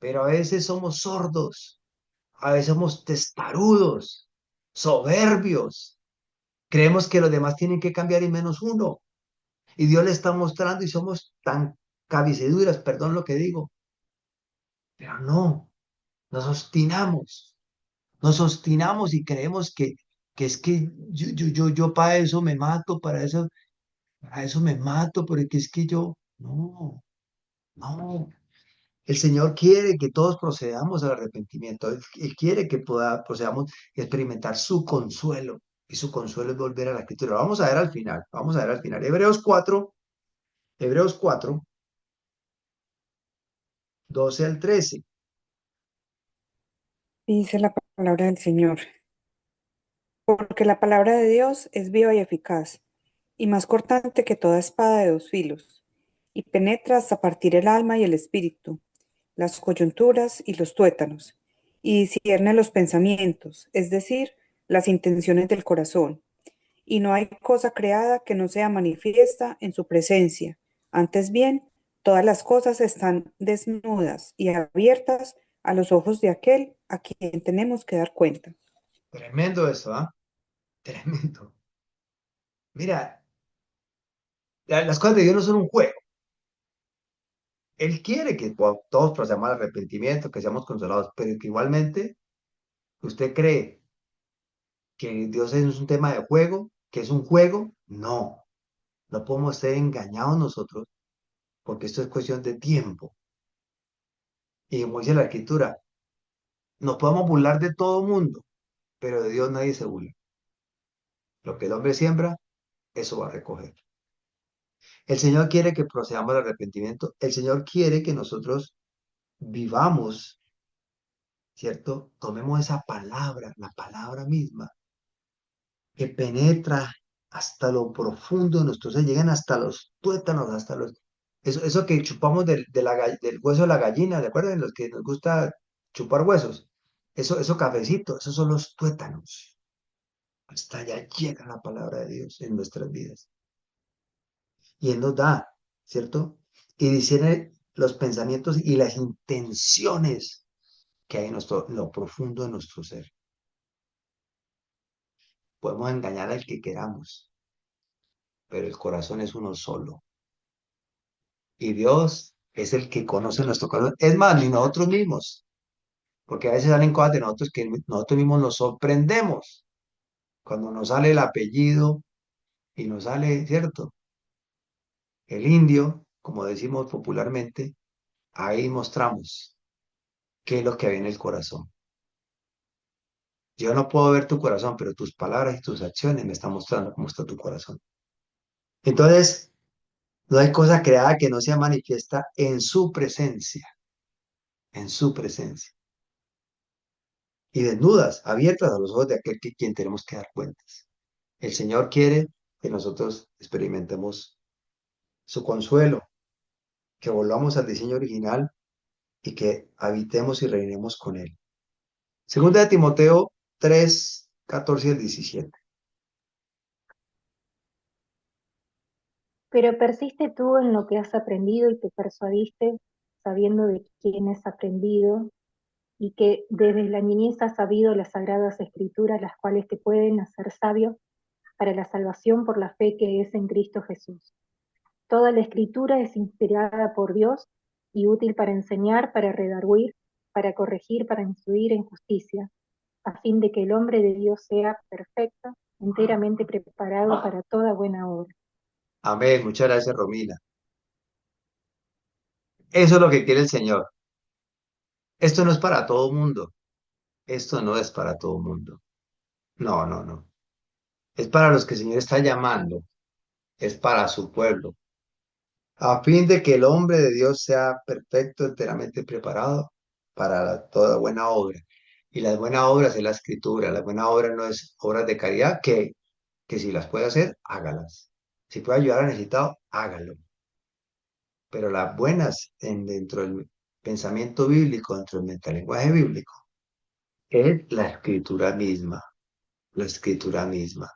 pero a veces somos sordos, a veces somos testarudos, soberbios. Creemos que los demás tienen que cambiar y menos uno. Y Dios le está mostrando y somos tan cabiceduras, perdón lo que digo, pero no, nos obstinamos, y creemos que es que yo para eso me mato, para eso me mato, porque es que yo, no, no. El Señor quiere que todos procedamos al arrepentimiento. Él quiere que procedamos a experimentar su consuelo. Y su consuelo es volver a la Escritura. Vamos a ver al final. Vamos a ver al final. Hebreos 4, 12 al 13. Dice la palabra del Señor, porque la palabra de Dios es viva y eficaz, y más cortante que toda espada de dos filos, y penetra hasta partir el alma y el espíritu, las coyunturas y los tuétanos, y discierne los pensamientos, es decir, las intenciones del corazón. Y no hay cosa creada que no sea manifiesta en su presencia. Antes bien, todas las cosas están desnudas y abiertas a los ojos de aquel a quien tenemos que dar cuenta. Tremendo eso, ¿ah? Tremendo. Mira, las cosas de Dios no son un juego. Él quiere que todos procedamos al arrepentimiento, que seamos consolados, pero que igualmente usted cree que Dios es un tema de juego, que es un juego. No, no podemos ser engañados nosotros, porque esto es cuestión de tiempo. Y como dice la Escritura, nos podemos burlar de todo mundo, pero de Dios nadie se burla. Lo que el hombre siembra, eso va a recoger. El Señor quiere que procedamos al arrepentimiento. El Señor quiere que nosotros vivamos, ¿cierto? Tomemos esa palabra, la palabra misma, que penetra hasta lo profundo de nuestro ser, llegan hasta los tuétanos, hasta los... Eso que chupamos del hueso de la gallina, ¿de acuerdo? Los que nos gusta chupar huesos. Eso cafecito, esos son los tuétanos. Hasta allá llega la palabra de Dios en nuestras vidas. Y Él nos da, ¿cierto? Y discierne los pensamientos y las intenciones que hay en lo profundo de nuestro ser. Podemos engañar al que queramos, pero el corazón es uno solo. Y Dios es el que conoce nuestro corazón. Es más, ni nosotros mismos, porque a veces salen cosas de nosotros que nosotros mismos nos sorprendemos. Cuando nos sale el apellido y nos sale, ¿cierto? El indio, como decimos popularmente, ahí mostramos qué es lo que hay en el corazón. Yo no puedo ver tu corazón, pero tus palabras y tus acciones me están mostrando cómo está tu corazón. Entonces, no hay cosa creada que no sea manifiesta en su presencia. Y desnudas, abiertas a los ojos de aquel que quien tenemos que dar cuentas. El Señor quiere que nosotros experimentemos su consuelo, que volvamos al diseño original y que habitemos y reinemos con Él. Segunda de Timoteo 3, 14 al 17. Pero persiste tú en lo que has aprendido y te persuadiste, sabiendo de quién has aprendido, y que desde la niñez has sabido las sagradas escrituras, las cuales te pueden hacer sabio para la salvación por la fe que es en Cristo Jesús. Toda la escritura es inspirada por Dios y útil para enseñar, para redarguir, para corregir, para instruir en justicia, a fin de que el hombre de Dios sea perfecto, enteramente preparado para toda buena obra. Amén. Muchas gracias, Romina. Eso es lo que quiere el Señor. Esto no es para todo mundo. Esto no es para todo mundo. No, no, no. Es para los que el Señor está llamando. Es para su pueblo. A fin de que el hombre de Dios sea perfecto, enteramente preparado para toda buena obra. Y las buenas obras es la escritura. La buena obra no es obras de caridad, que si las puede hacer, hágalas. Si puede ayudar a necesitado, hágalo. Pero las buenas dentro del pensamiento bíblico, dentro del metalenguaje bíblico, es la escritura misma. La escritura misma.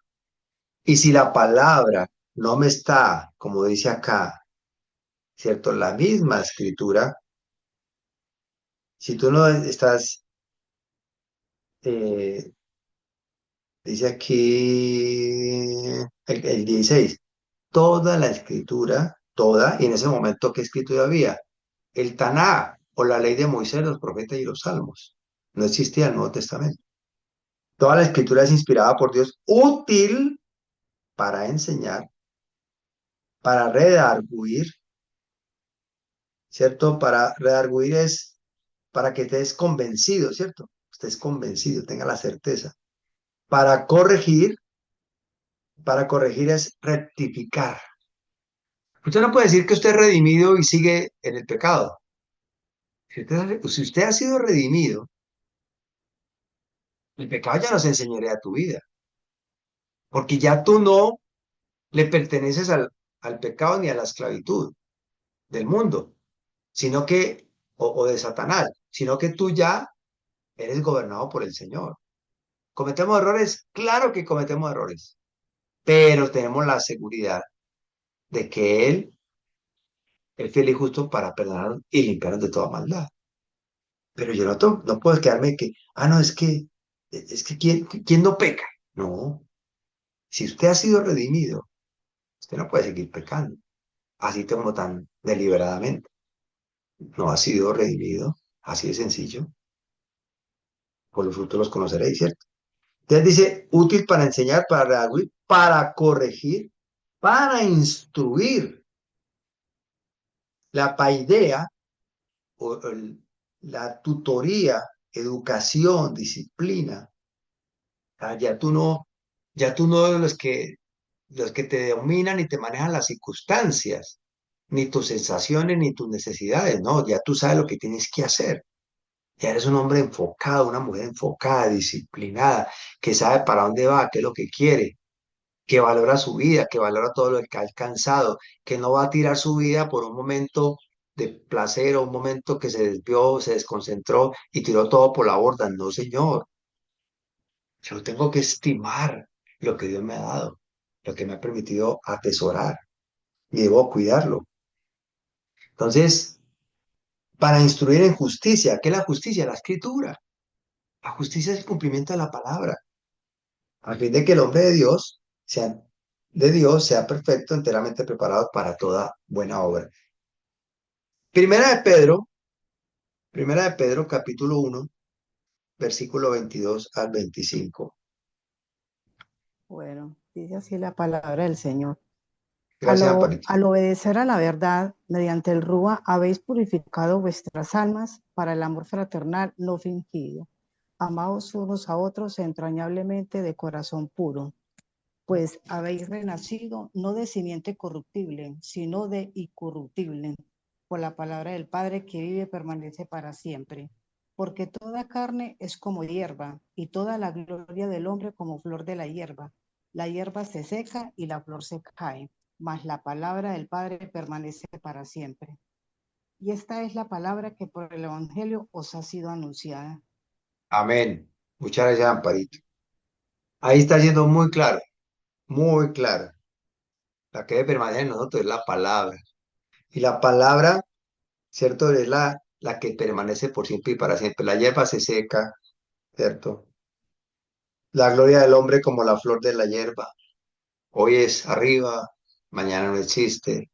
Y si la palabra no me está, como dice acá, ¿cierto? La misma escritura, Si tú no estás, eh, dice aquí el 16, toda la escritura, toda, y en ese momento, ¿qué escritura había? El Taná, o la ley de Moisés, los profetas y los salmos. No existía el Nuevo Testamento. Toda la escritura es inspirada por Dios, útil para enseñar, para redarguir, ¿cierto? Para redarguir es para que estés convencido, ¿cierto? Estés convencido, tenga la certeza. Para corregir es rectificar. Usted no puede decir que usted es redimido y sigue en el pecado. Si usted ha sido redimido, el pecado ya no se enseñaría a tu vida, porque ya tú no le perteneces al pecado ni a la esclavitud del mundo, sino que, o de Satanás, sino que tú ya eres gobernado por el Señor. ¿Cometemos errores? Claro que cometemos errores, pero tenemos la seguridad de que Él es fiel y justo para perdonar y limpiarnos de toda maldad. Pero yo no puedo quedarme que, no, es que ¿quién no peca? No, si usted ha sido redimido, usted no puede seguir pecando, así como tan deliberadamente. No ha sido redimido, así de sencillo. Por los frutos los conoceréis, ¿cierto? Entonces dice, útil para enseñar, para redarguir, para corregir, para instruir. La paidea, o la tutoría, educación, disciplina. Ya tú no eres los que te dominan y te manejan las circunstancias, ni tus sensaciones, ni tus necesidades, no, ya tú sabes lo que tienes que hacer. Ya eres un hombre enfocado, una mujer enfocada, disciplinada, que sabe para dónde va, qué es lo que quiere, que valora su vida, que valora todo lo que ha alcanzado, que no va a tirar su vida por un momento de placer o un momento que se desvió, se desconcentró y tiró todo por la borda. No, señor. Yo tengo que estimar lo que Dios me ha dado, lo que me ha permitido atesorar y debo cuidarlo. Entonces, para instruir en justicia, ¿qué es la justicia? La escritura. La justicia es el cumplimiento de la palabra, a fin de que el hombre de Dios sea perfecto, enteramente preparado para toda buena obra. Primera de Pedro, capítulo 1, versículo 22 al 25. Bueno, dice así la palabra del Señor. Gracias, Amparito. Al obedecer a la verdad, mediante el Rúa, habéis purificado vuestras almas para el amor fraternal no fingido. Amaos unos a otros entrañablemente de corazón puro, pues habéis renacido no de simiente corruptible, sino de incorruptible, por la palabra del Padre que vive y permanece para siempre. Porque toda carne es como hierba, y toda la gloria del hombre como flor de la hierba. La hierba se seca y la flor se cae, mas la palabra del Padre permanece para siempre. Y esta es la palabra que por el Evangelio os ha sido anunciada. Amén. Muchas gracias, Amparito. Ahí está siendo muy claro, muy claro. La que debe permanecer en nosotros es la palabra. Y la palabra, ¿cierto? Es la que permanece por siempre y para siempre. La hierba se seca, ¿cierto? La gloria del hombre como la flor de la hierba. Hoy es arriba, mañana no existe.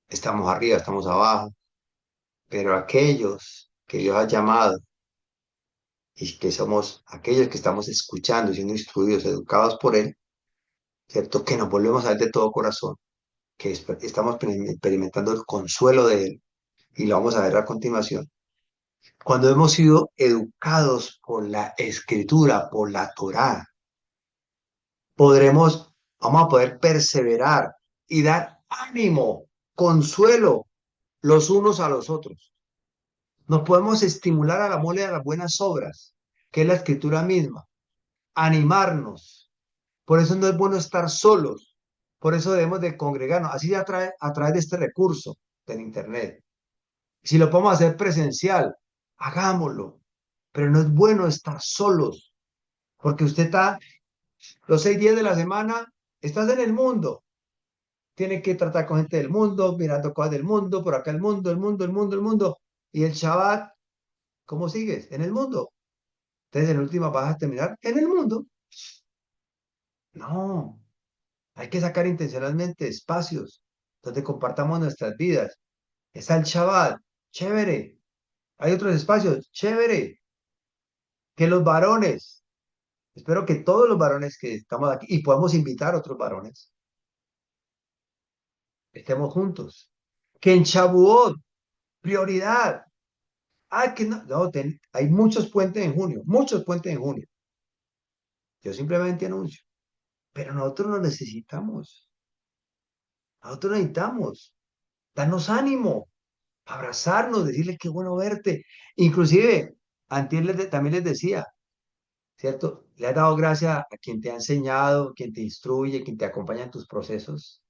Estamos arriba, estamos abajo. Pero aquellos que Dios ha llamado y que somos aquellos que estamos escuchando, siendo instruidos, educados por Él, ¿cierto? Que nos volvemos a ver de todo corazón, que estamos experimentando el consuelo de Él y lo vamos a ver a continuación. Cuando hemos sido educados por la Escritura, por la Torá, vamos a poder perseverar y dar ánimo, consuelo los unos a los otros. Nos podemos estimular al amor y a las buenas obras, que es la Escritura misma, animarnos. Por eso no es bueno estar solos, por eso debemos de congregarnos, así a través de este recurso del Internet. Si lo podemos hacer presencial, hagámoslo, pero no es bueno estar solos, porque usted está los 6 días de la semana, estás en el mundo, tiene que tratar con gente del mundo, mirando cosas del mundo, por acá el mundo, el mundo, el mundo, el mundo. Y el Shabbat, ¿cómo sigues? En el mundo. Entonces, en última vas a terminar en el mundo. No, hay que sacar intencionalmente espacios donde compartamos nuestras vidas. Está el Shabbat, chévere. Hay otros espacios, chévere. Que los varones, espero que todos los varones que estamos aquí, y podemos invitar a otros varones, estemos juntos. Que en Shavuot, prioridad. Ah, que no, no, hay muchos puentes en junio, muchos puentes en junio. Yo simplemente anuncio. Pero nosotros lo necesitamos. Nosotros necesitamos darnos ánimo, abrazarnos, decirle qué bueno verte. Inclusive, antes también les decía, ¿cierto? Le has dado gracias a quien te ha enseñado, quien te instruye, quien te acompaña en tus procesos.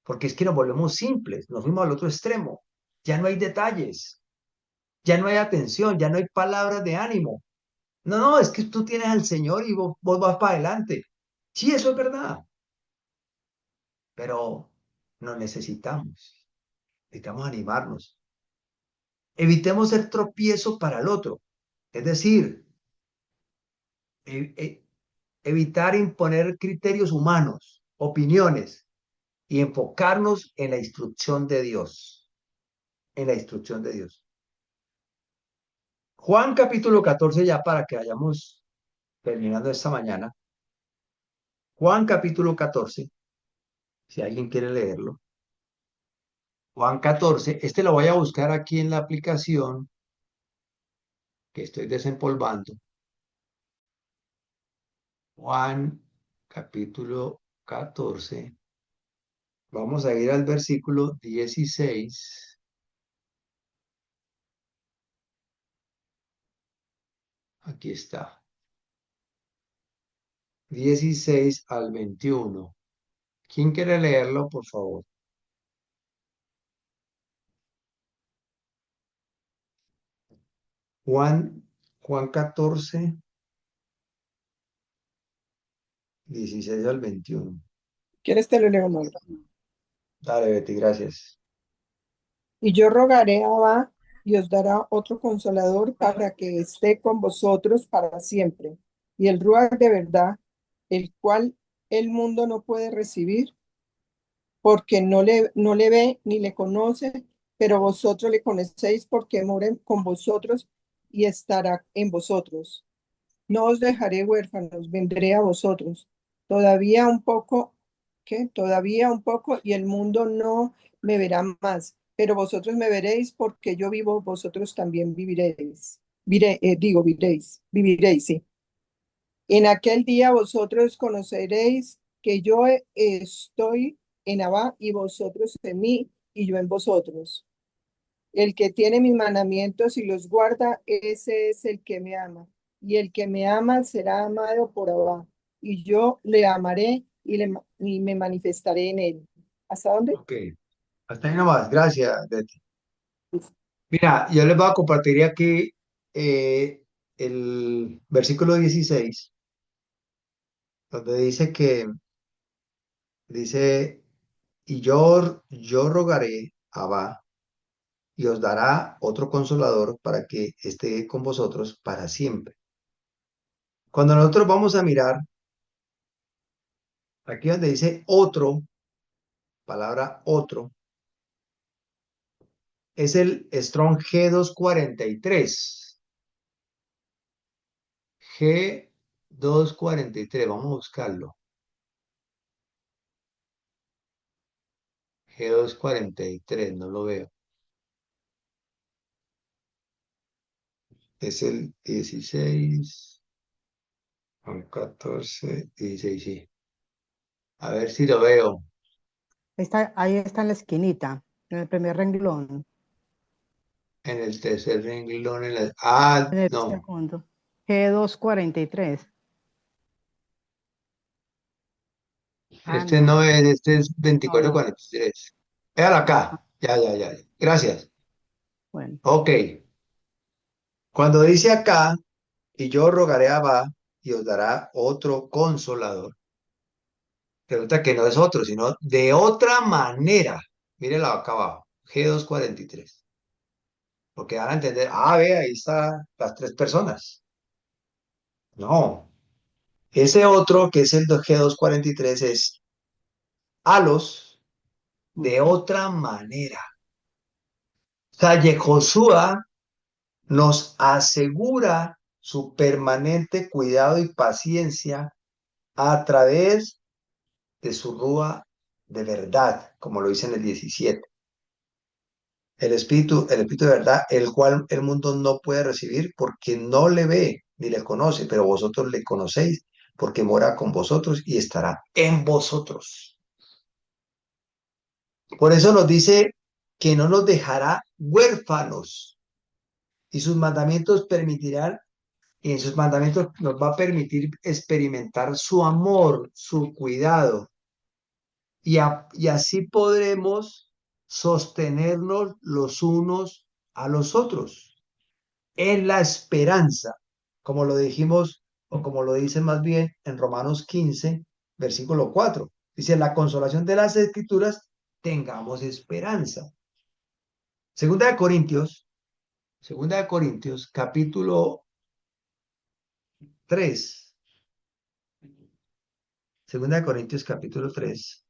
Porque es que nos volvemos simples, nos fuimos al otro extremo. Ya no hay detalles, ya no hay atención, ya no hay palabras de ánimo. No, no, es que tú tienes al Señor y vos vas para adelante. Sí, eso es verdad, pero nos necesitamos, necesitamos animarnos. Evitemos ser tropiezo para el otro, es decir, e- e- evitar imponer criterios humanos, opiniones y enfocarnos en la instrucción de Dios, en la instrucción de Dios. Juan capítulo 14, ya para que vayamos terminando esta mañana. Juan capítulo 14, si alguien quiere leerlo. Juan 14, este lo voy a buscar aquí en la aplicación que estoy desempolvando. Juan capítulo 14. Vamos a ir al versículo 16. Aquí está. 16 al 21. ¿Quién quiere leerlo, por favor? Juan, Juan 14, 16 al 21. ¿Quieres te lo leo, Mauro? Dale, Betty, gracias. Y yo rogaré a Abba y os dará otro consolador para que esté con vosotros para siempre. Y el Ruach de verdad, el cual el mundo no puede recibir, porque no le ve ni le conoce, pero vosotros le conocéis porque moren con vosotros y estará en vosotros. No os dejaré huérfanos, vendré a vosotros. Todavía un poco, ¿qué? Todavía un poco y el mundo no me verá más, pero vosotros me veréis porque yo vivo, vosotros también viviréis. Viviréis, sí. En aquel día vosotros conoceréis que yo estoy en Abba y vosotros en mí y yo en vosotros. El que tiene mis mandamientos y los guarda, ese es el que me ama. Y el que me ama será amado por Abba. Y yo le amaré y me manifestaré en él. ¿Hasta dónde? Ok, hasta ahí nomás. Gracias, Betty. Mira, yo les voy a compartir aquí el versículo 16, donde dice dice, y yo rogaré a Abba y os dará otro consolador para que esté con vosotros para siempre. Cuando nosotros vamos a mirar, aquí donde dice otro, palabra otro, es el Strong G243. G243, vamos a buscarlo. G243, no lo veo. Es el 16, Juan 14, 16, sí. A ver si lo veo. Ahí está en la esquinita, en el primer renglón, En el tercer renglón, en el no. segundo. G243. Este No. no es, este es No, no. 2443. Véalo Ah, acá. Ya, ya, ya. Gracias. bueno. Ok. Cuando dice acá, y yo rogaré a Abba y os dará otro consolador. Pregunta que no es otro, sino de otra manera. Mírelo acá abajo. G243. porque van a entender, ve, ahí están las tres personas. No, ese otro, que es el G243, es halos de otra manera. O sea, Yehoshua nos asegura su permanente cuidado y paciencia a través de su rúa de verdad, como lo dice en el 17. El Espíritu de verdad, el cual el mundo no puede recibir porque no le ve ni le conoce, pero vosotros le conocéis porque mora con vosotros y estará en vosotros. Por eso nos dice que no nos dejará huérfanos y sus mandamientos permitirán, y en sus mandamientos nos va a permitir experimentar su amor, su cuidado, y así podremos sostenernos los unos a los otros en la esperanza, como lo dijimos, o como lo dice más bien en Romanos 15, versículo 4. Dice, la consolación de las Escrituras, tengamos esperanza. Segunda de Corintios, capítulo 3. Segunda de Corintios, capítulo 3,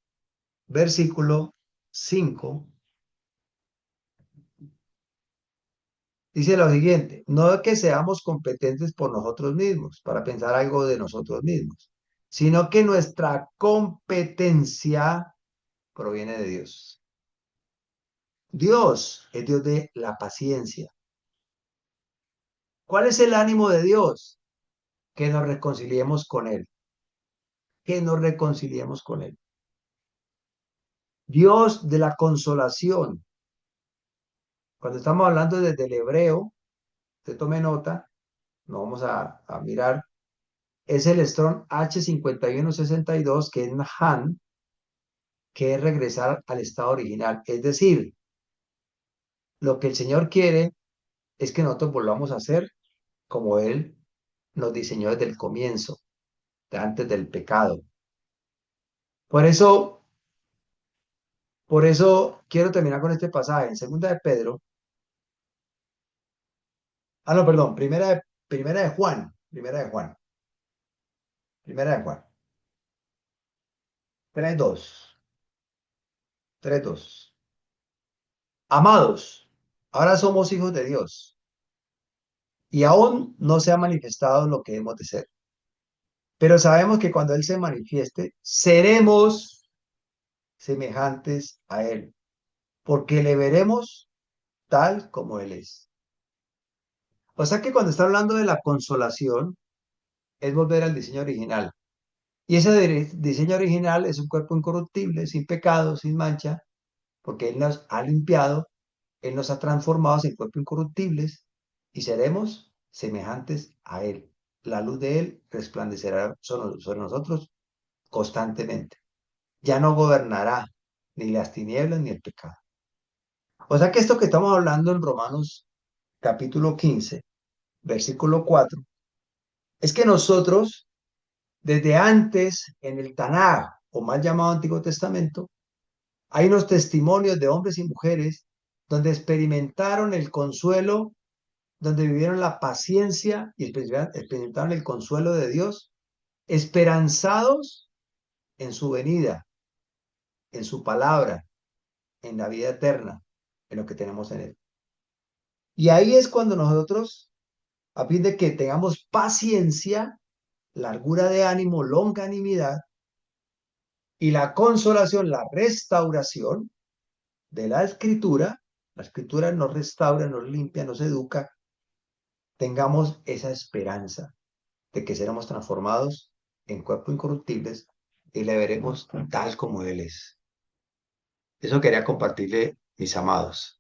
versículo 5. Dice lo siguiente, no que seamos competentes por nosotros mismos, para pensar algo de nosotros mismos, sino que nuestra competencia proviene de Dios. Dios es Dios de la paciencia. ¿Cuál es el ánimo de Dios? Que nos reconciliemos con Él. Que nos reconciliemos con Él. Dios de la consolación. Cuando estamos hablando desde el hebreo, usted tome nota, no vamos a mirar, es el Strong H5162, que es Nahan, que es regresar al estado original. Es decir, lo que el Señor quiere es que nosotros volvamos a ser como Él nos diseñó desde el comienzo, de antes del pecado. Por eso, quiero terminar con este pasaje en Segunda de Pedro. No, perdón, primera de Juan, primera de Juan, primera de Juan. 3:2, 3:2. Amados, ahora somos hijos de Dios y aún no se ha manifestado lo que hemos de ser. Pero sabemos que cuando Él se manifieste, seremos semejantes a Él, porque le veremos tal como Él es. O sea que cuando está hablando de la consolación, es volver al diseño original. Y ese diseño original es un cuerpo incorruptible, sin pecado, sin mancha, porque Él nos ha limpiado, Él nos ha transformado en cuerpos incorruptibles y seremos semejantes a Él. La luz de Él resplandecerá sobre nosotros constantemente. Ya no gobernará ni las tinieblas ni el pecado. O sea que esto que estamos hablando en Romanos capítulo 15, versículo 4, es que nosotros, desde antes en el Tanaj, o mal llamado Antiguo Testamento, hay unos testimonios de hombres y mujeres donde experimentaron el consuelo, donde vivieron la paciencia y experimentaron el consuelo de Dios, esperanzados en su venida, en su palabra, en la vida eterna, en lo que tenemos en Él. Y ahí es cuando nosotros, a fin de que tengamos paciencia, largura de ánimo, longanimidad, y la consolación, la restauración de la escritura nos restaura, nos limpia, nos educa, tengamos esa esperanza de que seremos transformados en cuerpos incorruptibles y le veremos tal como Él es. Eso quería compartirle, mis amados.